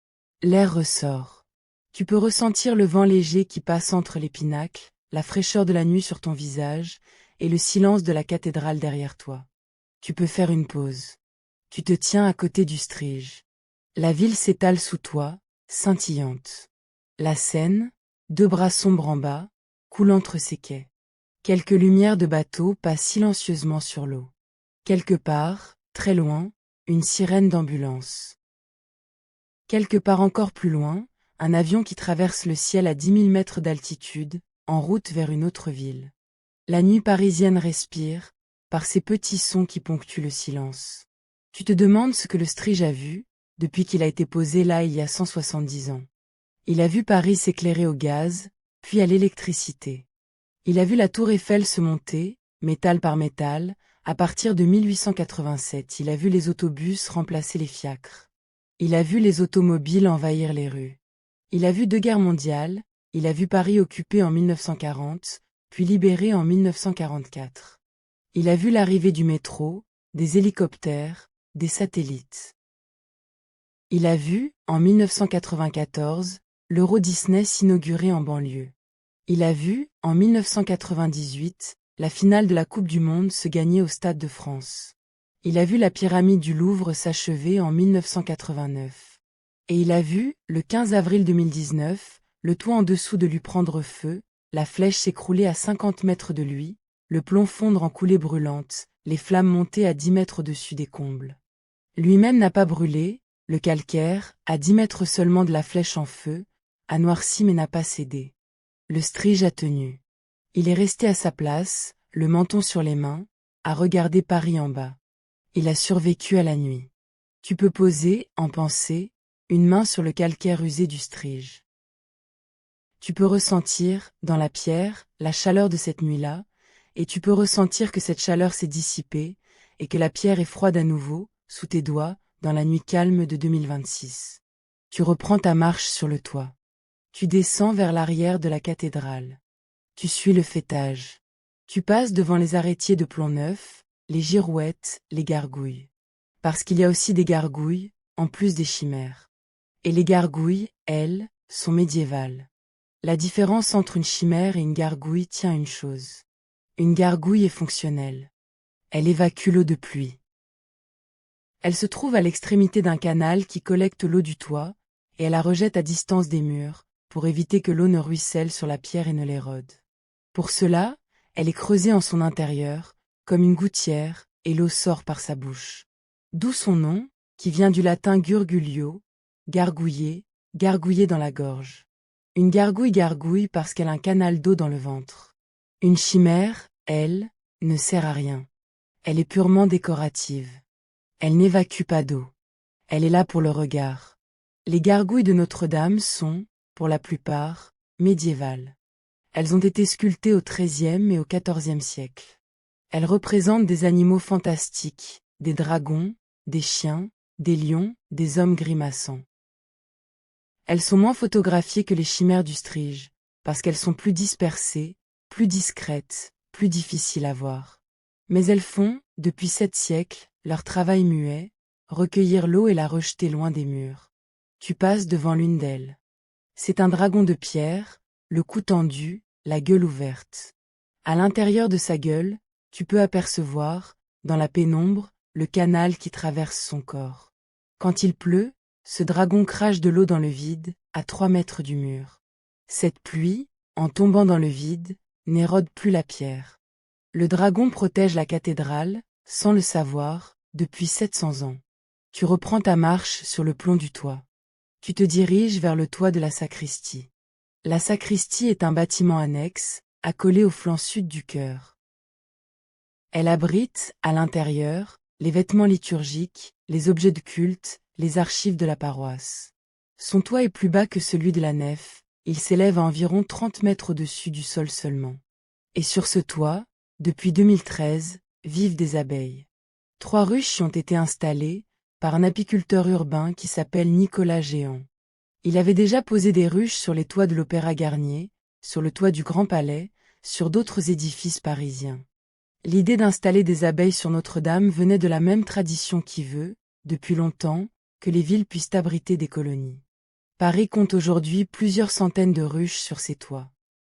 L'air ressort. Tu peux ressentir le vent léger qui passe entre les pinacles, la fraîcheur de la nuit sur ton visage, et le silence de la cathédrale derrière toi. Tu peux faire une pause. Tu te tiens à côté du strige. La ville s'étale sous toi, scintillante. La Seine, deux bras sombres en bas, coule entre ses quais. Quelques lumières de bateaux passent silencieusement sur l'eau. Quelque part, très loin, une sirène d'ambulance. Quelque part encore plus loin, un avion qui traverse le ciel à 10 000 mètres d'altitude, en route vers une autre ville. La nuit parisienne respire, par ces petits sons qui ponctuent le silence. Tu te demandes ce que le Strige a vu, depuis qu'il a été posé là il y a 170 ans. Il a vu Paris s'éclairer au gaz, puis à l'électricité. Il a vu la tour Eiffel se monter, métal par métal, à partir de 1887. Il a vu les autobus remplacer les fiacres. Il a vu les automobiles envahir les rues. Il a vu deux guerres mondiales, il a vu Paris occupé en 1940, puis libéré en 1944. Il a vu l'arrivée du métro, des hélicoptères, des satellites. Il a vu, en 1994, l'Euro Disney s'inaugurer en banlieue. Il a vu, en 1998, la finale de la Coupe du Monde se gagner au Stade de France. Il a vu la pyramide du Louvre s'achever en 1989. Et il a vu, le 15 avril 2019, le toit en dessous de lui prendre feu, la flèche s'écrouler à 50 mètres de lui, le plomb fondre en coulées brûlantes, les flammes monter à 10 mètres au-dessus des combles. Lui-même n'a pas brûlé, le calcaire, à 10 mètres seulement de la flèche en feu, a noirci mais n'a pas cédé. Le Strige a tenu. Il est resté à sa place, le menton sur les mains, à regarder Paris en bas. Il a survécu à la nuit. Tu peux poser, en pensée, une main sur le calcaire usé du Strige. Tu peux ressentir, dans la pierre, la chaleur de cette nuit-là, et tu peux ressentir que cette chaleur s'est dissipée, et que la pierre est froide à nouveau, sous tes doigts, dans la nuit calme de 2026. Tu reprends ta marche sur le toit. Tu descends vers l'arrière de la cathédrale. Tu suis le faîtage. Tu passes devant les arrêtiers de plomb neuf, les girouettes, les gargouilles. Parce qu'il y a aussi des gargouilles, en plus des chimères. Et les gargouilles, elles, sont médiévales. La différence entre une chimère et une gargouille tient à une chose. Une gargouille est fonctionnelle. Elle évacue l'eau de pluie. Elle se trouve à l'extrémité d'un canal qui collecte l'eau du toit, et elle la rejette à distance des murs, pour éviter que l'eau ne ruisselle sur la pierre et ne l'érode. Pour cela, elle est creusée en son intérieur, comme une gouttière, et l'eau sort par sa bouche. D'où son nom, qui vient du latin gurgulio, gargouiller, gargouiller dans la gorge. Une gargouille gargouille parce qu'elle a un canal d'eau dans le ventre. Une chimère, elle, ne sert à rien. Elle est purement décorative. Elle n'évacue pas d'eau. Elle est là pour le regard. Les gargouilles de Notre-Dame sont, pour la plupart, médiévales. Elles ont été sculptées au XIIIe et au XIVe siècle. Elles représentent des animaux fantastiques, des dragons, des chiens, des lions, des hommes grimaçants. Elles sont moins photographiées que les chimères du Strige, parce qu'elles sont plus dispersées, plus discrètes, plus difficiles à voir. Mais elles font, depuis 7 siècles, leur travail muet, recueillir l'eau et la rejeter loin des murs. Tu passes devant l'une d'elles. C'est un dragon de pierre, le cou tendu, la gueule ouverte. À l'intérieur de sa gueule, tu peux apercevoir, dans la pénombre, le canal qui traverse son corps. Quand il pleut, ce dragon crache de l'eau dans le vide, à 3 mètres du mur. Cette pluie, en tombant dans le vide, n'érode plus la pierre. Le dragon protège la cathédrale, sans le savoir, depuis 700 ans. Tu reprends ta marche sur le plomb du toit. Tu te diriges vers le toit de la sacristie. La sacristie est un bâtiment annexe, accolé au flanc sud du chœur. Elle abrite, à l'intérieur, les vêtements liturgiques, les objets de culte, les archives de la paroisse. Son toit est plus bas que celui de la nef, il s'élève à environ 30 mètres au-dessus du sol seulement. Et sur ce toit, depuis 2013, vivent des abeilles. 3 ruches y ont été installées, par un apiculteur urbain qui s'appelle Nicolas Géant. Il avait déjà posé des ruches sur les toits de l'Opéra Garnier, sur le toit du Grand Palais, sur d'autres édifices parisiens. L'idée d'installer des abeilles sur Notre-Dame venait de la même tradition qui veut, depuis longtemps, que les villes puissent abriter des colonies. Paris compte aujourd'hui plusieurs centaines de ruches sur ses toits.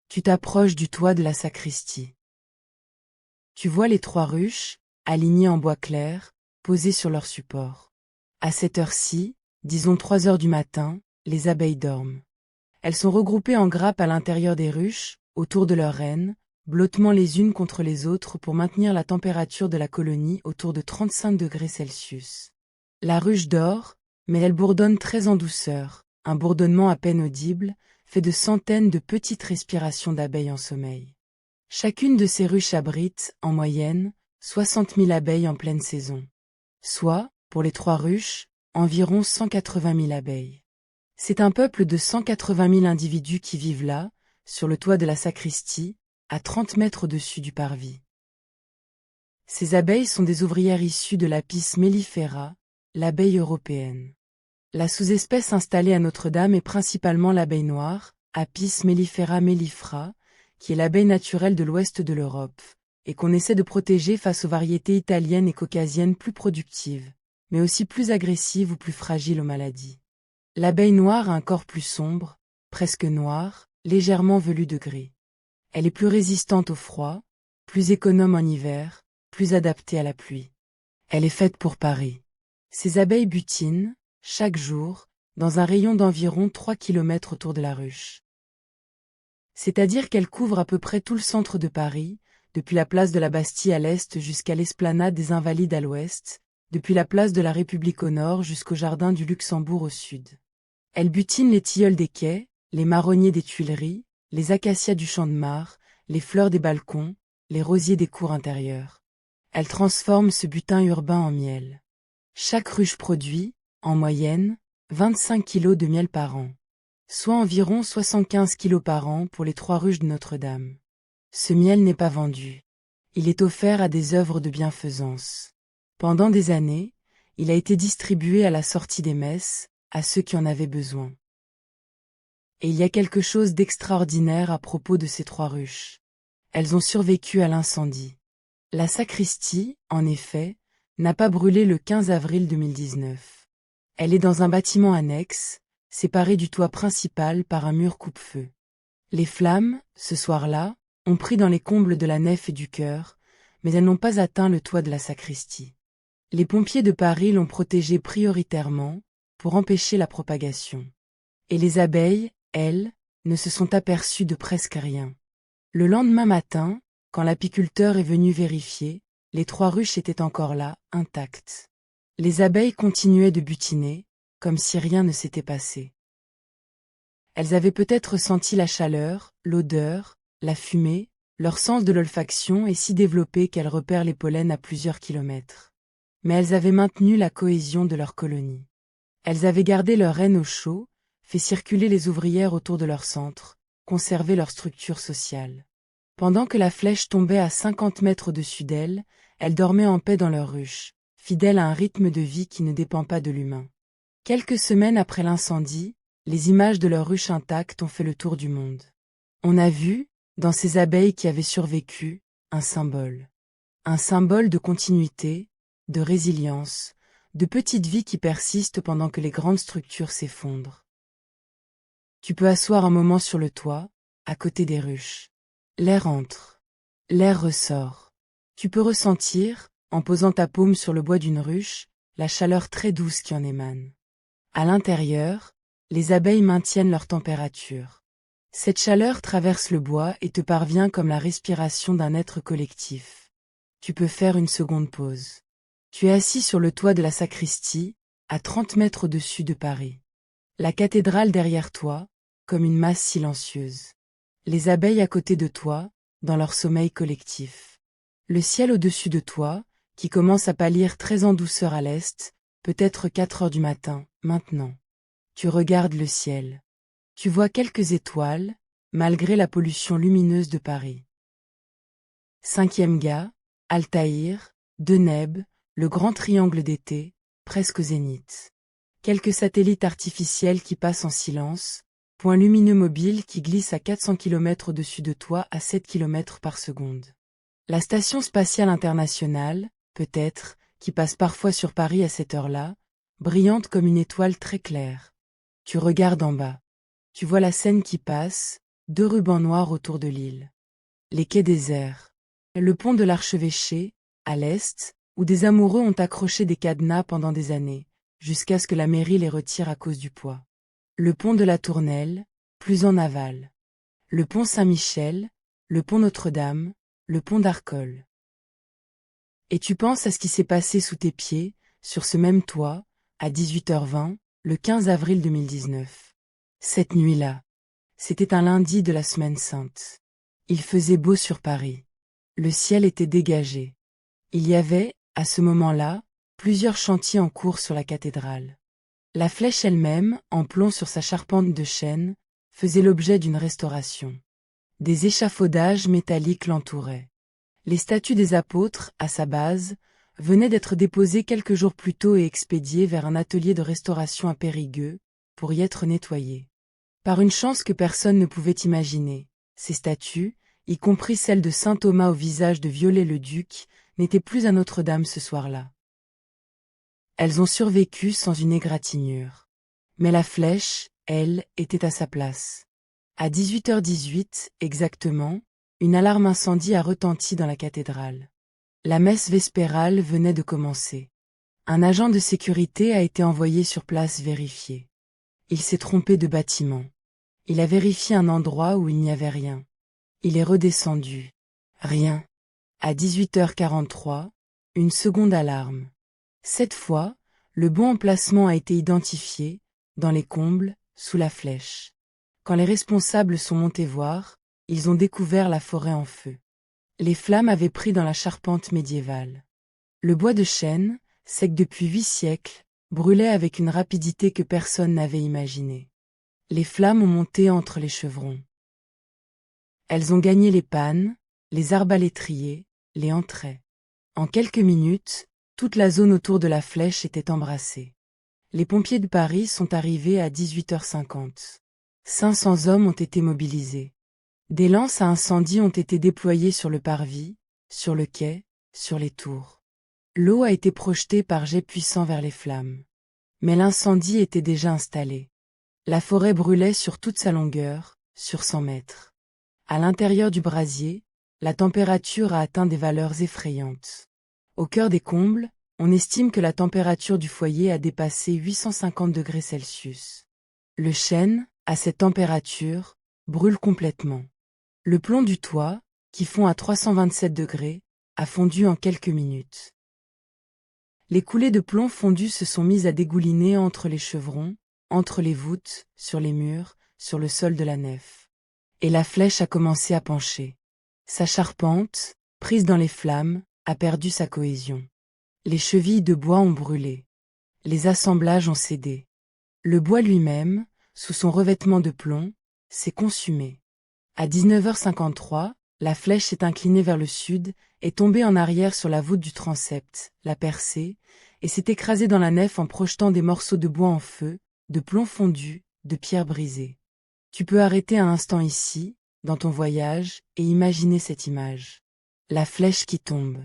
Tu t'approches du toit de la sacristie. Tu vois les 3 ruches, alignées en bois clair, posées sur leur support. À cette heure-ci, Disons 3 heures du matin, les abeilles dorment. Elles sont regroupées en grappes à l'intérieur des ruches, autour de leur reine, blottement les unes contre les autres pour maintenir la température de la colonie autour de 35 degrés Celsius. La ruche dort, mais elle bourdonne très en douceur, un bourdonnement à peine audible, fait de centaines de petites respirations d'abeilles en sommeil. Chacune de ces ruches abrite, en moyenne, 60 000 abeilles en pleine saison. Soit, pour les 3 ruches, environ 180 000 abeilles. C'est un peuple de 180 000 individus qui vivent là, sur le toit de la sacristie, à 30 mètres au-dessus du parvis. Ces abeilles sont des ouvrières issues de l'Apis mellifera, l'abeille européenne. La sous-espèce installée à Notre-Dame est principalement l'abeille noire, Apis mellifera mellifera, qui est l'abeille naturelle de l'ouest de l'Europe, et qu'on essaie de protéger face aux variétés italiennes et caucasiennes plus productives, mais aussi plus agressives ou plus fragiles aux maladies. L'abeille noire a un corps plus sombre, presque noir, légèrement velu de gris. Elle est plus résistante au froid, plus économe en hiver, plus adaptée à la pluie. Elle est faite pour Paris. Ces abeilles butinent, chaque jour, dans un rayon d'environ 3 km autour de la ruche. C'est-à-dire qu'elles couvrent à peu près tout le centre de Paris, depuis la place de la Bastille à l'est jusqu'à l'esplanade des Invalides à l'ouest, depuis la place de la République au nord jusqu'au jardin du Luxembourg au sud. Elles butinent les tilleuls des quais, les marronniers des Tuileries, les acacias du Champ de Mars, les fleurs des balcons, les rosiers des cours intérieures. Elles transforment ce butin urbain en miel. Chaque ruche produit, en moyenne, 25 kilos de miel par an, soit environ 75 kilos par an pour les 3 ruches de Notre-Dame. Ce miel n'est pas vendu. Il est offert à des œuvres de bienfaisance. Pendant des années, il a été distribué à la sortie des messes, à ceux qui en avaient besoin. Et il y a quelque chose d'extraordinaire à propos de ces 3 ruches. Elles ont survécu à l'incendie. La sacristie, en effet, n'a pas brûlé le 15 avril 2019. Elle est dans un bâtiment annexe, séparé du toit principal par un mur coupe-feu. Les flammes, ce soir-là, ont pris dans les combles de la nef et du chœur, mais elles n'ont pas atteint le toit de la sacristie. Les pompiers de Paris l'ont protégée prioritairement, pour empêcher la propagation. Et les abeilles, elles, ne se sont aperçues de presque rien. Le lendemain matin, quand l'apiculteur est venu vérifier, les 3 ruches étaient encore là, intactes. Les abeilles continuaient de butiner, comme si rien ne s'était passé. Elles avaient peut-être senti la chaleur, l'odeur, la fumée, leur sens de l'olfaction est si développé qu'elles repèrent les pollens à plusieurs kilomètres. Mais elles avaient maintenu la cohésion de leur colonie. Elles avaient gardé leur reine au chaud, fait circuler les ouvrières autour de leur centre, conservé leur structure sociale. Pendant que la flèche tombait à 50 mètres au-dessus d'elles, elles dormaient en paix dans leur ruche, fidèles à un rythme de vie qui ne dépend pas de l'humain. Quelques semaines après l'incendie, les images de leur ruche intacte ont fait le tour du monde. On a vu, dans ces abeilles qui avaient survécu, un symbole. Un symbole de continuité, de résilience, de petites vies qui persistent pendant que les grandes structures s'effondrent. Tu peux asseoir un moment sur le toit, à côté des ruches. L'air entre. L'air ressort. Tu peux ressentir, en posant ta paume sur le bois d'une ruche, la chaleur très douce qui en émane. À l'intérieur, les abeilles maintiennent leur température. Cette chaleur traverse le bois et te parvient comme la respiration d'un être collectif. Tu peux faire une seconde pause. Tu es assis sur le toit de la sacristie, à 30 mètres au-dessus de Paris. La cathédrale derrière toi, comme une masse silencieuse. Les abeilles à côté de toi, dans leur sommeil collectif. Le ciel au-dessus de toi, qui commence à pâlir très en douceur à l'est, peut-être 4 heures du matin, maintenant. Tu regardes le ciel. Tu vois quelques étoiles, malgré la pollution lumineuse de Paris. 5e gars, Altaïr, Deneb, le grand triangle d'été, presque au zénith. Quelques satellites artificiels qui passent en silence, points lumineux mobiles qui glissent à 400 km au-dessus de toi à 7 km par seconde. La station spatiale internationale, peut-être, qui passe parfois sur Paris à cette heure-là, brillante comme une étoile très claire. Tu regardes en bas. Tu vois la Seine qui passe, 2 rubans noirs autour de l'île. Les quais déserts. Le pont de l'Archevêché, à l'est, où des amoureux ont accroché des cadenas pendant des années, jusqu'à ce que la mairie les retire à cause du poids. Le pont de la Tournelle, plus en aval. Le pont Saint-Michel, le pont Notre-Dame, le pont d'Arcole. Et tu penses à ce qui s'est passé sous tes pieds, sur ce même toit, à 18h20, le 15 avril 2019. Cette nuit-là. C'était un lundi de la Semaine Sainte. Il faisait beau sur Paris. Le ciel était dégagé. Il y avait, à ce moment-là, plusieurs chantiers en cours sur la cathédrale. La flèche elle-même, en plomb sur sa charpente de chêne, faisait l'objet d'une restauration. Des échafaudages métalliques l'entouraient. Les statues des apôtres, à sa base, venaient d'être déposées quelques jours plus tôt et expédiées vers un atelier de restauration à Périgueux, pour y être nettoyées. Par une chance que personne ne pouvait imaginer, ces statues, y compris celle de saint Thomas au visage de Viollet-le-Duc, n'étaient plus à Notre-Dame ce soir-là. Elles ont survécu sans une égratignure. Mais la flèche, elle, était à sa place. À 18h18, exactement, une alarme incendie a retenti dans la cathédrale. La messe vespérale venait de commencer. Un agent de sécurité a été envoyé sur place vérifier. Il s'est trompé de bâtiment. Il a vérifié un endroit où il n'y avait rien. Il est redescendu. Rien. À 18h43, une seconde alarme. Cette fois, le bon emplacement a été identifié, dans les combles, sous la flèche. Quand les responsables sont montés voir, ils ont découvert la forêt en feu. Les flammes avaient pris dans la charpente médiévale. Le bois de chêne, sec depuis 8 siècles, brûlait avec une rapidité que personne n'avait imaginée. Les flammes ont monté entre les chevrons. Elles ont gagné les pannes, les arbalétriers, les entraits. En quelques minutes, toute la zone autour de la flèche était embrassée. Les pompiers de Paris sont arrivés à 18h50. 500 hommes ont été mobilisés. Des lances à incendie ont été déployées sur le parvis, sur le quai, sur les tours. L'eau a été projetée par jets puissants vers les flammes. Mais l'incendie était déjà installé. La forêt brûlait sur toute sa longueur, sur 100 mètres. À l'intérieur du brasier, la température a atteint des valeurs effrayantes. Au cœur des combles, on estime que la température du foyer a dépassé 850 degrés Celsius. Le chêne, à cette température, brûle complètement. Le plomb du toit, qui fond à 327 degrés, a fondu en quelques minutes. Les coulées de plomb fondu se sont mises à dégouliner entre les chevrons, entre les voûtes, sur les murs, sur le sol de la nef. Et la flèche a commencé à pencher. Sa charpente, prise dans les flammes, a perdu sa cohésion. Les chevilles de bois ont brûlé. Les assemblages ont cédé. Le bois lui-même, sous son revêtement de plomb, s'est consumé. À 19h53, la flèche s'est inclinée vers le sud, est tombée en arrière sur la voûte du transept, l'a percée, et s'est écrasée dans la nef en projetant des morceaux de bois en feu, de plomb fondu, de pierres brisées. Tu peux arrêter un instant ici, dans ton voyage, et imaginer cette image. La flèche qui tombe.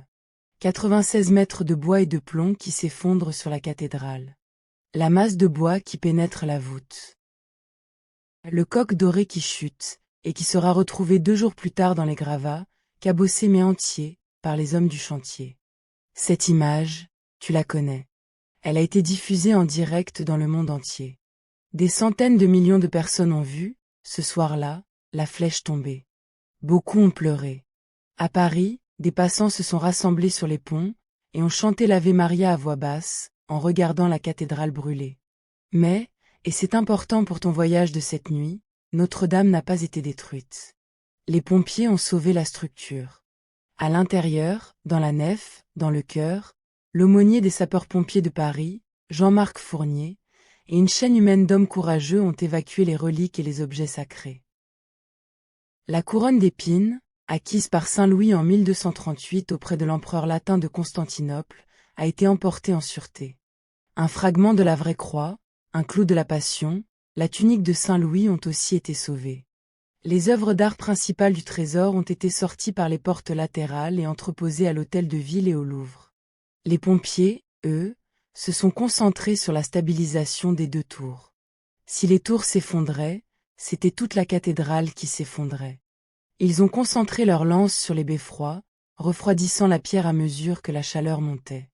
96 mètres de bois et de plomb qui s'effondrent sur la cathédrale. La masse de bois qui pénètre la voûte. Le coq doré qui chute, et qui sera retrouvé 2 jours plus tard dans les gravats, cabossé mais entier, par les hommes du chantier. Cette image, tu la connais. Elle a été diffusée en direct dans le monde entier. Des centaines de millions de personnes ont vu, ce soir-là, la flèche tomber. Beaucoup ont pleuré. À Paris, des passants se sont rassemblés sur les ponts, et ont chanté l'Ave Maria à voix basse, en regardant la cathédrale brûler. Mais, et c'est important pour ton voyage de cette nuit, Notre-Dame n'a pas été détruite. Les pompiers ont sauvé la structure. À l'intérieur, dans la nef, dans le chœur, l'aumônier des sapeurs-pompiers de Paris, Jean-Marc Fournier, et une chaîne humaine d'hommes courageux ont évacué les reliques et les objets sacrés. La couronne d'épines, acquise par Saint Louis en 1238 auprès de l'empereur latin de Constantinople, a été emportée en sûreté. Un fragment de la vraie croix, un clou de la Passion, la tunique de Saint Louis ont aussi été sauvés. Les œuvres d'art principales du trésor ont été sorties par les portes latérales et entreposées à l'hôtel de ville et au Louvre. Les pompiers, eux, se sont concentrés sur la stabilisation des 2 tours. Si les tours s'effondraient, c'était toute la cathédrale qui s'effondrait. Ils ont concentré leurs lances sur les beffrois, refroidissant la pierre à mesure que la chaleur montait.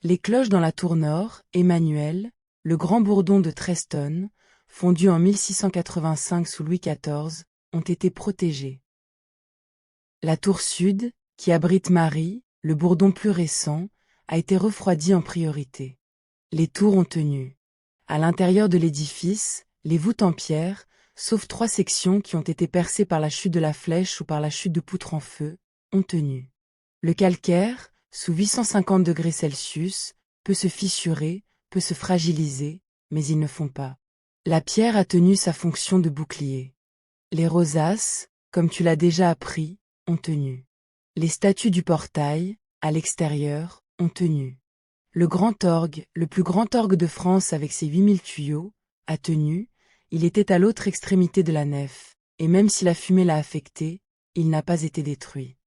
Les cloches dans la tour nord, Emmanuel, le grand bourdon de 13 tonnes, fondu en 1685 sous Louis XIV, ont été protégés. La tour sud, qui abrite Marie, le bourdon plus récent, a été refroidie en priorité. Les tours ont tenu. À l'intérieur de l'édifice, les voûtes en pierre, sauf 3 sections qui ont été percées par la chute de la flèche ou par la chute de poutres en feu, ont tenu. Le calcaire, sous 850 degrés Celsius, peut se fissurer, peut se fragiliser, mais ils ne font pas. La pierre a tenu sa fonction de bouclier. Les rosaces, comme tu l'as déjà appris, ont tenu. Les statues du portail, à l'extérieur, ont tenu. Le grand orgue, le plus grand orgue de France avec ses 8000 tuyaux, a tenu, il était à l'autre extrémité de la nef, et même si la fumée l'a affecté, il n'a pas été détruit.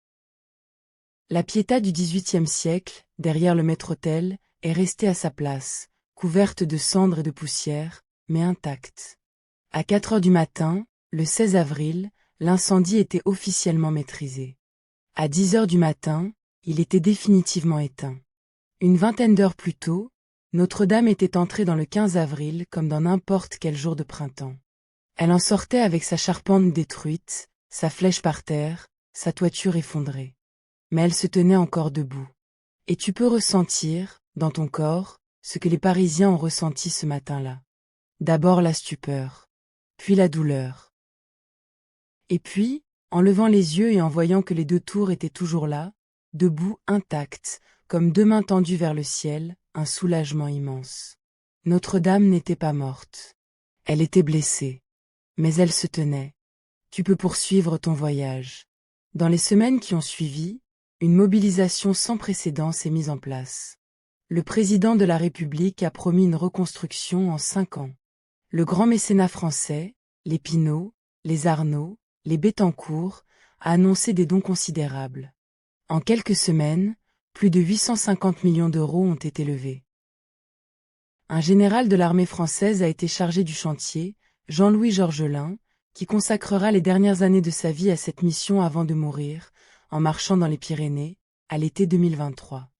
La Pietà du XVIIIe siècle, derrière le maître-autel, est restée à sa place, couverte de cendres et de poussière, mais intacte. À 4 heures du matin, le 16 avril, l'incendie était officiellement maîtrisé. À 10 heures du matin, il était définitivement éteint. Une vingtaine d'heures plus tôt, Notre-Dame était entrée dans le 15 avril comme dans n'importe quel jour de printemps. Elle en sortait avec sa charpente détruite, sa flèche par terre, sa toiture effondrée. Mais elle se tenait encore debout. Et tu peux ressentir, dans ton corps, ce que les Parisiens ont ressenti ce matin-là. D'abord la stupeur, puis la douleur. Et puis, en levant les yeux et en voyant que les 2 tours étaient toujours là, debout, intactes, comme 2 mains tendues vers le ciel, un soulagement immense. Notre-Dame n'était pas morte. Elle était blessée. Mais elle se tenait. Tu peux poursuivre ton voyage. Dans les semaines qui ont suivi, une mobilisation sans précédent s'est mise en place. Le président de la République a promis une reconstruction en 5 ans. Le grand mécénat français, les Pinault, les Arnault, les Bettencourt, a annoncé des dons considérables. En quelques semaines, plus de 850 millions d'euros ont été levés. Un général de l'armée française a été chargé du chantier, Jean-Louis Georgelin, qui consacrera les dernières années de sa vie à cette mission avant de mourir, en marchant dans les Pyrénées, à l'été 2023.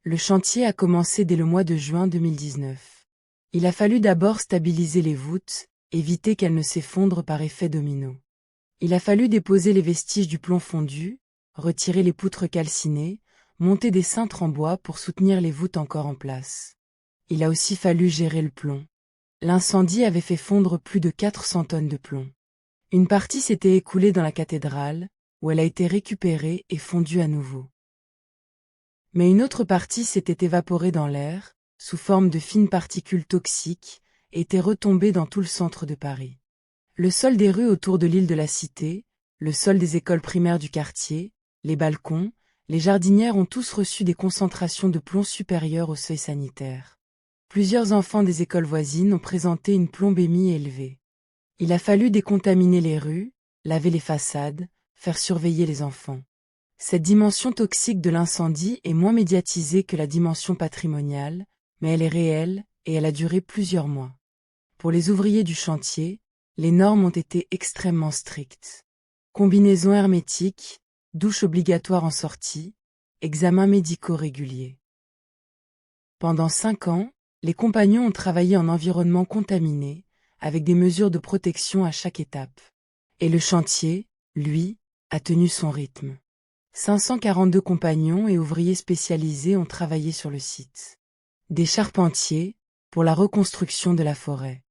Le chantier a commencé dès le mois de juin 2019. Il a fallu d'abord stabiliser les voûtes, éviter qu'elles ne s'effondrent par effet domino. Il a fallu déposer les vestiges du plomb fondu, retirer les poutres calcinées, monter des cintres en bois pour soutenir les voûtes encore en place. Il a aussi fallu gérer le plomb. L'incendie avait fait fondre plus de 400 tonnes de plomb. Une partie s'était écoulée dans la cathédrale, où elle a été récupérée et fondue à nouveau. Mais une autre partie s'était évaporée dans l'air, sous forme de fines particules toxiques, et était retombée dans tout le centre de Paris. Le sol des rues autour de l'île de la Cité, le sol des écoles primaires du quartier, les balcons, les jardinières ont tous reçu des concentrations de plomb supérieures au seuil sanitaire. Plusieurs enfants des écoles voisines ont présenté une plombémie élevée. Il a fallu décontaminer les rues, laver les façades, faire surveiller les enfants. Cette dimension toxique de l'incendie est moins médiatisée que la dimension patrimoniale, mais elle est réelle et elle a duré plusieurs mois. Pour les ouvriers du chantier, les normes ont été extrêmement strictes. Combinaison hermétique, douche obligatoire en sortie, examens médicaux réguliers. Pendant 5 ans, les compagnons ont travaillé en environnement contaminé, avec des mesures de protection à chaque étape. Et le chantier, lui, a tenu son rythme. 542 compagnons et ouvriers spécialisés ont travaillé sur le site. Des charpentiers, pour la reconstruction de la forêt.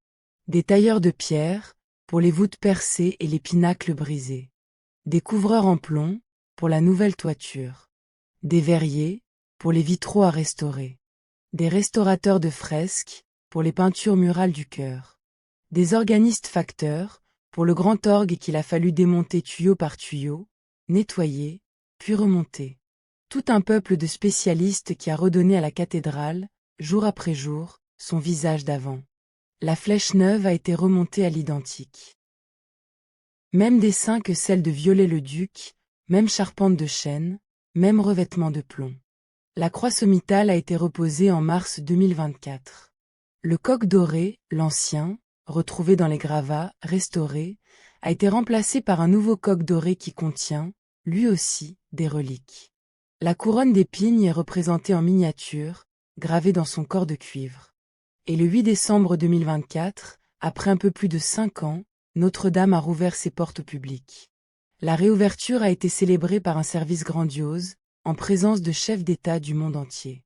Des tailleurs de pierre, pour les voûtes percées et les pinacles brisés. Des couvreurs en plomb, pour la nouvelle toiture. Des verriers, pour les vitraux à restaurer. Des restaurateurs de fresques, pour les peintures murales du chœur. Des organistes facteurs, pour le grand orgue qu'il a fallu démonter tuyau par tuyau, nettoyer, puis remonter. Tout un peuple de spécialistes qui a redonné à la cathédrale, jour après jour, son visage d'avant. La flèche neuve a été remontée à l'identique. Même dessin que celle de Viollet-le-Duc, même charpente de chêne, même revêtement de plomb. La croix sommitale a été reposée en mars 2024. Le coq doré, l'ancien, retrouvé dans les gravats, restauré, a été remplacé par un nouveau coq doré qui contient, lui aussi, des reliques. La couronne d'épines est représentée en miniature, gravée dans son corps de cuivre. Et le 8 décembre 2024, après un peu plus de 5 ans, Notre-Dame a rouvert ses portes au public. La réouverture a été célébrée par un service grandiose, en présence de chefs d'État du monde entier.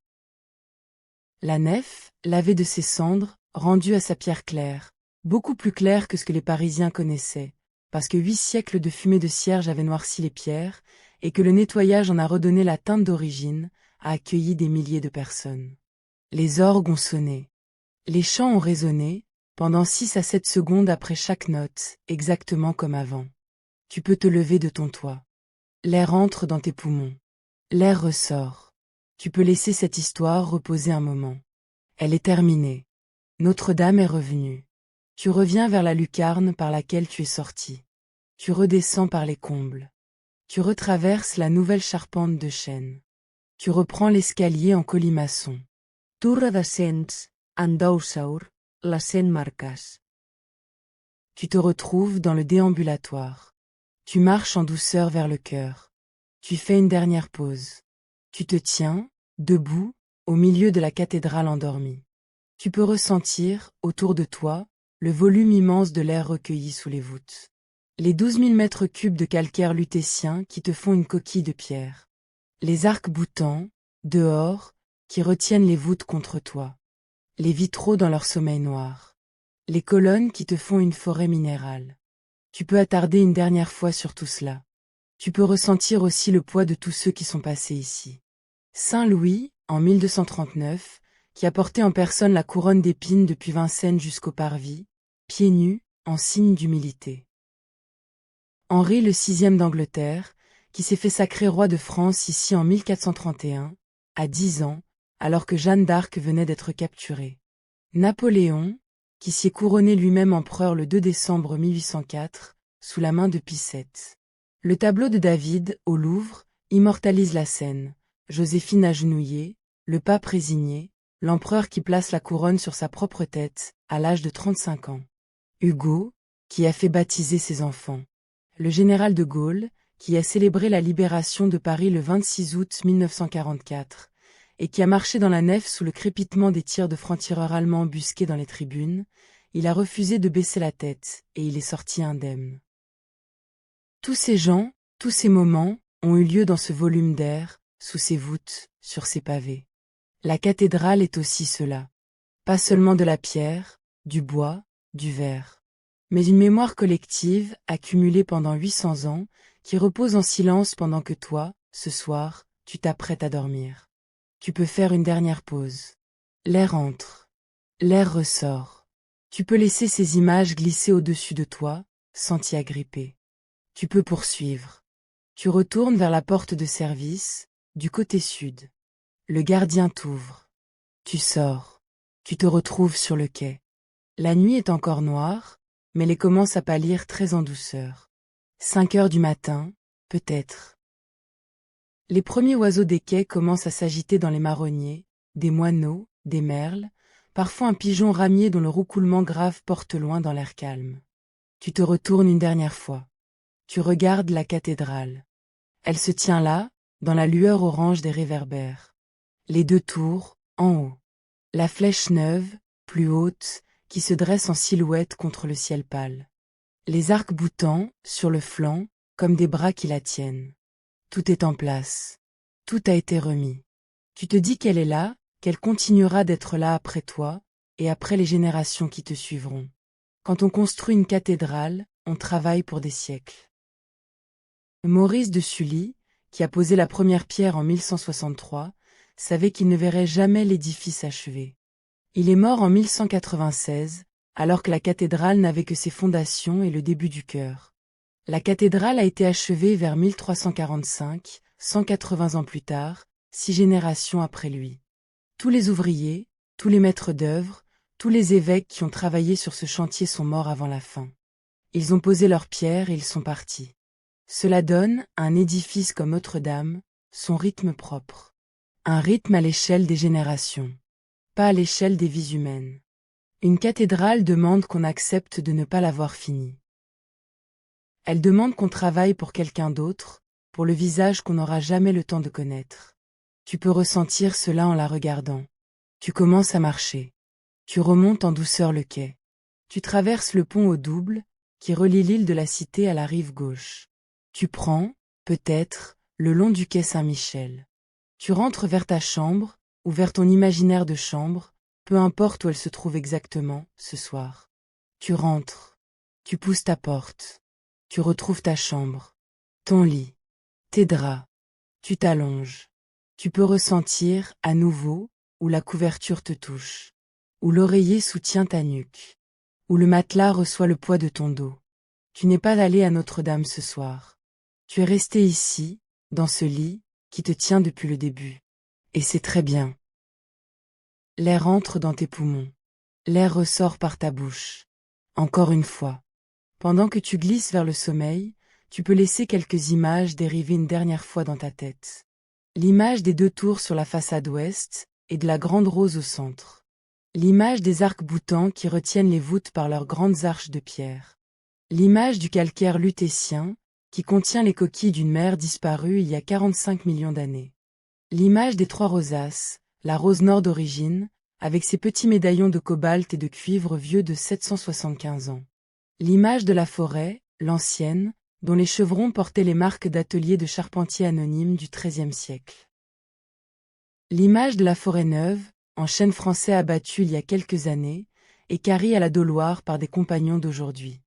La nef, lavée de ses cendres, rendue à sa pierre claire, beaucoup plus claire que ce que les Parisiens connaissaient, parce que 8 siècles de fumée de cierge avaient noirci les pierres, et que le nettoyage en a redonné la teinte d'origine, a accueilli des milliers de personnes. Les orgues ont sonné. Les chants ont résonné, pendant 6 à 7 secondes après chaque note, exactement comme avant. Tu peux te lever de ton toit. L'air entre dans tes poumons. L'air ressort. Tu peux laisser cette histoire reposer un moment. Elle est terminée. Notre-Dame est revenue. Tu reviens vers la lucarne par laquelle tu es sorti. Tu redescends par les combles. Tu retraverses la nouvelle charpente de chêne. Tu reprends l'escalier en colimaçon. Tu redescens, en d'Oussaur, les 100 marques. Tu te retrouves dans le déambulatoire. Tu marches en douceur vers le cœur. Tu fais une dernière pause. Tu te tiens, debout, au milieu de la cathédrale endormie. Tu peux ressentir, autour de toi, le volume immense de l'air recueilli sous les voûtes. Les 12 000 mètres cubes de calcaire lutétien qui te font une coquille de pierre. Les arcs-boutants, dehors, qui retiennent les voûtes contre toi. Les vitraux dans leur sommeil noir. Les colonnes qui te font une forêt minérale. Tu peux attarder une dernière fois sur tout cela. Tu peux ressentir aussi le poids de tous ceux qui sont passés ici. Saint Louis, en 1239, qui a porté en personne la couronne d'épines depuis Vincennes jusqu'au parvis, pieds nus, en signe d'humilité. Henri le VI d'Angleterre, qui s'est fait sacrer roi de France ici en 1431, à 10 ans, alors que Jeanne d'Arc venait d'être capturée. Napoléon, qui s'y est couronné lui-même empereur le 2 décembre 1804, sous la main de Pie VII. Le tableau de David, au Louvre, immortalise la scène. Joséphine agenouillée, le pape résigné, l'empereur qui place la couronne sur sa propre tête, à l'âge de 35 ans. Hugo, qui a fait baptiser ses enfants. Le général de Gaulle, qui a célébré la libération de Paris le 26 août 1944, et qui a marché dans la nef sous le crépitement des tirs de francs-tireurs allemands embusqués dans les tribunes, il a refusé de baisser la tête, et il est sorti indemne. Tous ces gens, tous ces moments, ont eu lieu dans ce volume d'air, sous ces voûtes, sur ces pavés. La cathédrale est aussi cela. Pas seulement de la pierre, du bois, du verre, mais une mémoire collective, accumulée pendant 800 ans, qui repose en silence pendant que toi, ce soir, tu t'apprêtes à dormir. Tu peux faire une dernière pause. L'air entre. L'air ressort. Tu peux laisser ces images glisser au-dessus de toi, sans t'y agripper. Tu peux poursuivre. Tu retournes vers la porte de service, du côté sud. Le gardien t'ouvre. Tu sors. Tu te retrouves sur le quai. La nuit est encore noire, mais elle commence à pâlir très en douceur. 5 heures du matin, peut-être. Les premiers oiseaux des quais commencent à s'agiter dans les marronniers, des moineaux, des merles, parfois un pigeon ramier dont le roucoulement grave porte loin dans l'air calme. Tu te retournes une dernière fois. Tu regardes la cathédrale. Elle se tient là, dans la lueur orange des réverbères. Les 2 tours, en haut. La flèche neuve, plus haute, qui se dresse en silhouette contre le ciel pâle. Les arcs-boutants, sur le flanc, comme des bras qui la tiennent. Tout est en place. Tout a été remis. Tu te dis qu'elle est là, qu'elle continuera d'être là après toi, et après les générations qui te suivront. Quand on construit une cathédrale, on travaille pour des siècles. Maurice de Sully, qui a posé la première pierre en 1163, savait qu'il ne verrait jamais l'édifice achevé. Il est mort en 1196, alors que la cathédrale n'avait que ses fondations et le début du chœur. La cathédrale a été achevée vers 1345, 180 ans plus tard, 6 générations après lui. Tous les ouvriers, tous les maîtres d'œuvre, tous les évêques qui ont travaillé sur ce chantier sont morts avant la fin. Ils ont posé leurs pierres et ils sont partis. Cela donne, à un édifice comme Notre-Dame, son rythme propre. Un rythme à l'échelle des générations. Pas à l'échelle des vies humaines. Une cathédrale demande qu'on accepte de ne pas l'avoir finie. Elle demande qu'on travaille pour quelqu'un d'autre, pour le visage qu'on n'aura jamais le temps de connaître. Tu peux ressentir cela en la regardant. Tu commences à marcher. Tu remontes en douceur le quai. Tu traverses le pont au double, qui relie l'île de la Cité à la rive gauche. Tu prends, peut-être, le long du quai Saint-Michel. Tu rentres vers ta chambre, ou vers ton imaginaire de chambre, peu importe où elle se trouve exactement, ce soir. Tu rentres. Tu pousses ta porte. Tu retrouves ta chambre. Ton lit. Tes draps. Tu t'allonges. Tu peux ressentir, à nouveau, où la couverture te touche. Où l'oreiller soutient ta nuque. Où le matelas reçoit le poids de ton dos. Tu n'es pas allé à Notre-Dame ce soir. Tu es resté ici, dans ce lit, qui te tient depuis le début. Et c'est très bien. L'air entre dans tes poumons. L'air ressort par ta bouche. Encore une fois. Pendant que tu glisses vers le sommeil, tu peux laisser quelques images dériver une dernière fois dans ta tête. L'image des 2 tours sur la façade ouest, et de la grande rose au centre. L'image des arcs-boutants qui retiennent les voûtes par leurs grandes arches de pierre. L'image du calcaire lutétien, qui contient les coquilles d'une mer disparue il y a 45 millions d'années. L'image des 3 rosaces, la rose nord d'origine, avec ses petits médaillons de cobalt et de cuivre vieux de 775 ans. L'image de la forêt, l'ancienne, dont les chevrons portaient les marques d'ateliers de charpentiers anonymes du XIIIe siècle. L'image de la forêt neuve, en chêne français abattu il y a quelques années, et carrie à la doloire par des compagnons d'aujourd'hui.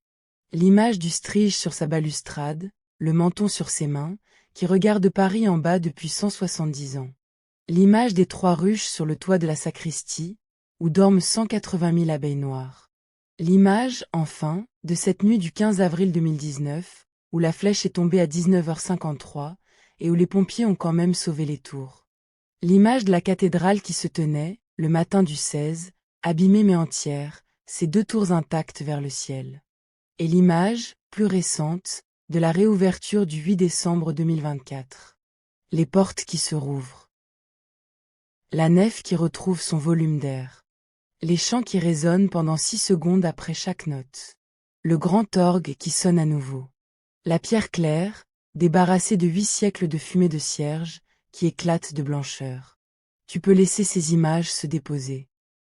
L'image du Strige sur sa balustrade, le menton sur ses mains, qui regarde Paris en bas depuis 170 ans. L'image des 3 ruches sur le toit de la sacristie, où dorment 180 000 abeilles noires. L'image, enfin, de cette nuit du 15 avril 2019, où la flèche est tombée à 19h53, et où les pompiers ont quand même sauvé les tours. L'image de la cathédrale qui se tenait, le matin du 16, abîmée mais entière, ses 2 tours intactes vers le ciel. Et l'image, plus récente, de la réouverture du 8 décembre 2024. Les portes qui se rouvrent. La nef qui retrouve son volume d'air. Les chants qui résonnent pendant 6 secondes après chaque note. Le grand orgue qui sonne à nouveau. La pierre claire, débarrassée de 8 siècles de fumée de cierge, qui éclate de blancheur. Tu peux laisser ces images se déposer.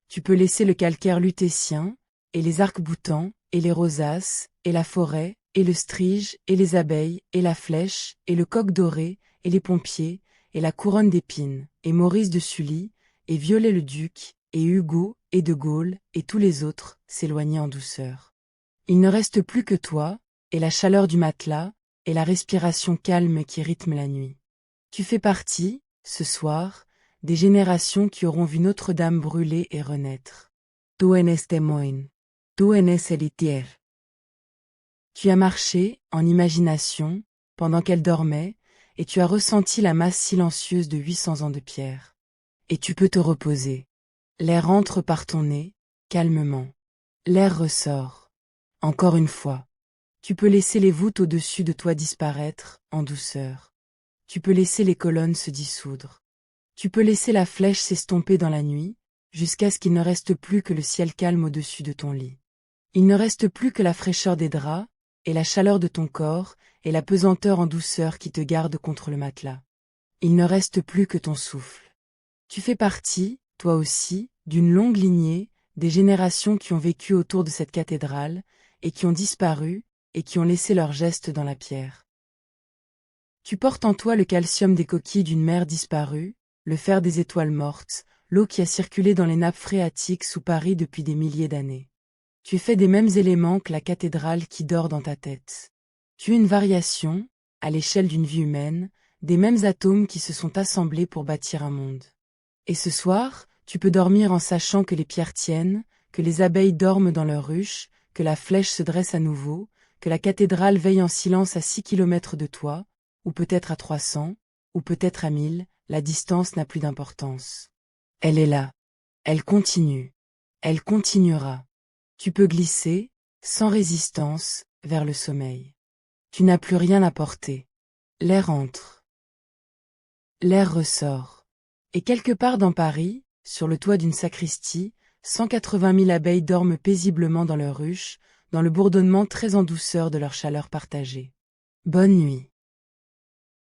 Tu peux laisser le calcaire lutétien, et les arcs-boutants, et les rosaces, et la forêt, et le strige, et les abeilles, et la flèche, et le coq doré, et les pompiers, et la couronne d'épines, et Maurice de Sully, et Viollet-le-Duc, et Hugo, et de Gaulle, et tous les autres, s'éloigner en douceur. Il ne reste plus que toi, et la chaleur du matelas, et la respiration calme qui rythme la nuit. Tu fais partie, ce soir, des générations qui auront vu Notre-Dame brûler et renaître. Tu en es témoin. Tu en es héritier. Tu as marché, en imagination, pendant qu'elle dormait, et tu as ressenti la masse silencieuse de 800 ans de pierre. Et tu peux te reposer. L'air entre par ton nez, calmement. L'air ressort. Encore une fois. Tu peux laisser les voûtes au-dessus de toi disparaître, en douceur. Tu peux laisser les colonnes se dissoudre. Tu peux laisser la flèche s'estomper dans la nuit, jusqu'à ce qu'il ne reste plus que le ciel calme au-dessus de ton lit. Il ne reste plus que la fraîcheur des draps, et la chaleur de ton corps, et la pesanteur en douceur qui te garde contre le matelas. Il ne reste plus que ton souffle. Tu fais partie, toi aussi, d'une longue lignée, des générations qui ont vécu autour de cette cathédrale, et qui ont disparu, et qui ont laissé leurs gestes dans la pierre. Tu portes en toi le calcium des coquilles d'une mer disparue, le fer des étoiles mortes, l'eau qui a circulé dans les nappes phréatiques sous Paris depuis des milliers d'années. Tu es fait des mêmes éléments que la cathédrale qui dort dans ta tête. Tu es une variation, à l'échelle d'une vie humaine, des mêmes atomes qui se sont assemblés pour bâtir un monde. Et ce soir, tu peux dormir en sachant que les pierres tiennent, que les abeilles dorment dans leurs ruches, que la flèche se dresse à nouveau, que la cathédrale veille en silence à 6 kilomètres de toi, ou peut-être à 300, ou peut-être à 1000, la distance n'a plus d'importance. Elle est là. Elle continue. Elle continuera. Tu peux glisser, sans résistance, vers le sommeil. Tu n'as plus rien à porter. L'air entre. L'air ressort. Et quelque part dans Paris, sur le toit d'une sacristie, 180 000 abeilles dorment paisiblement dans leur ruche, dans le bourdonnement très en douceur de leur chaleur partagée. Bonne nuit.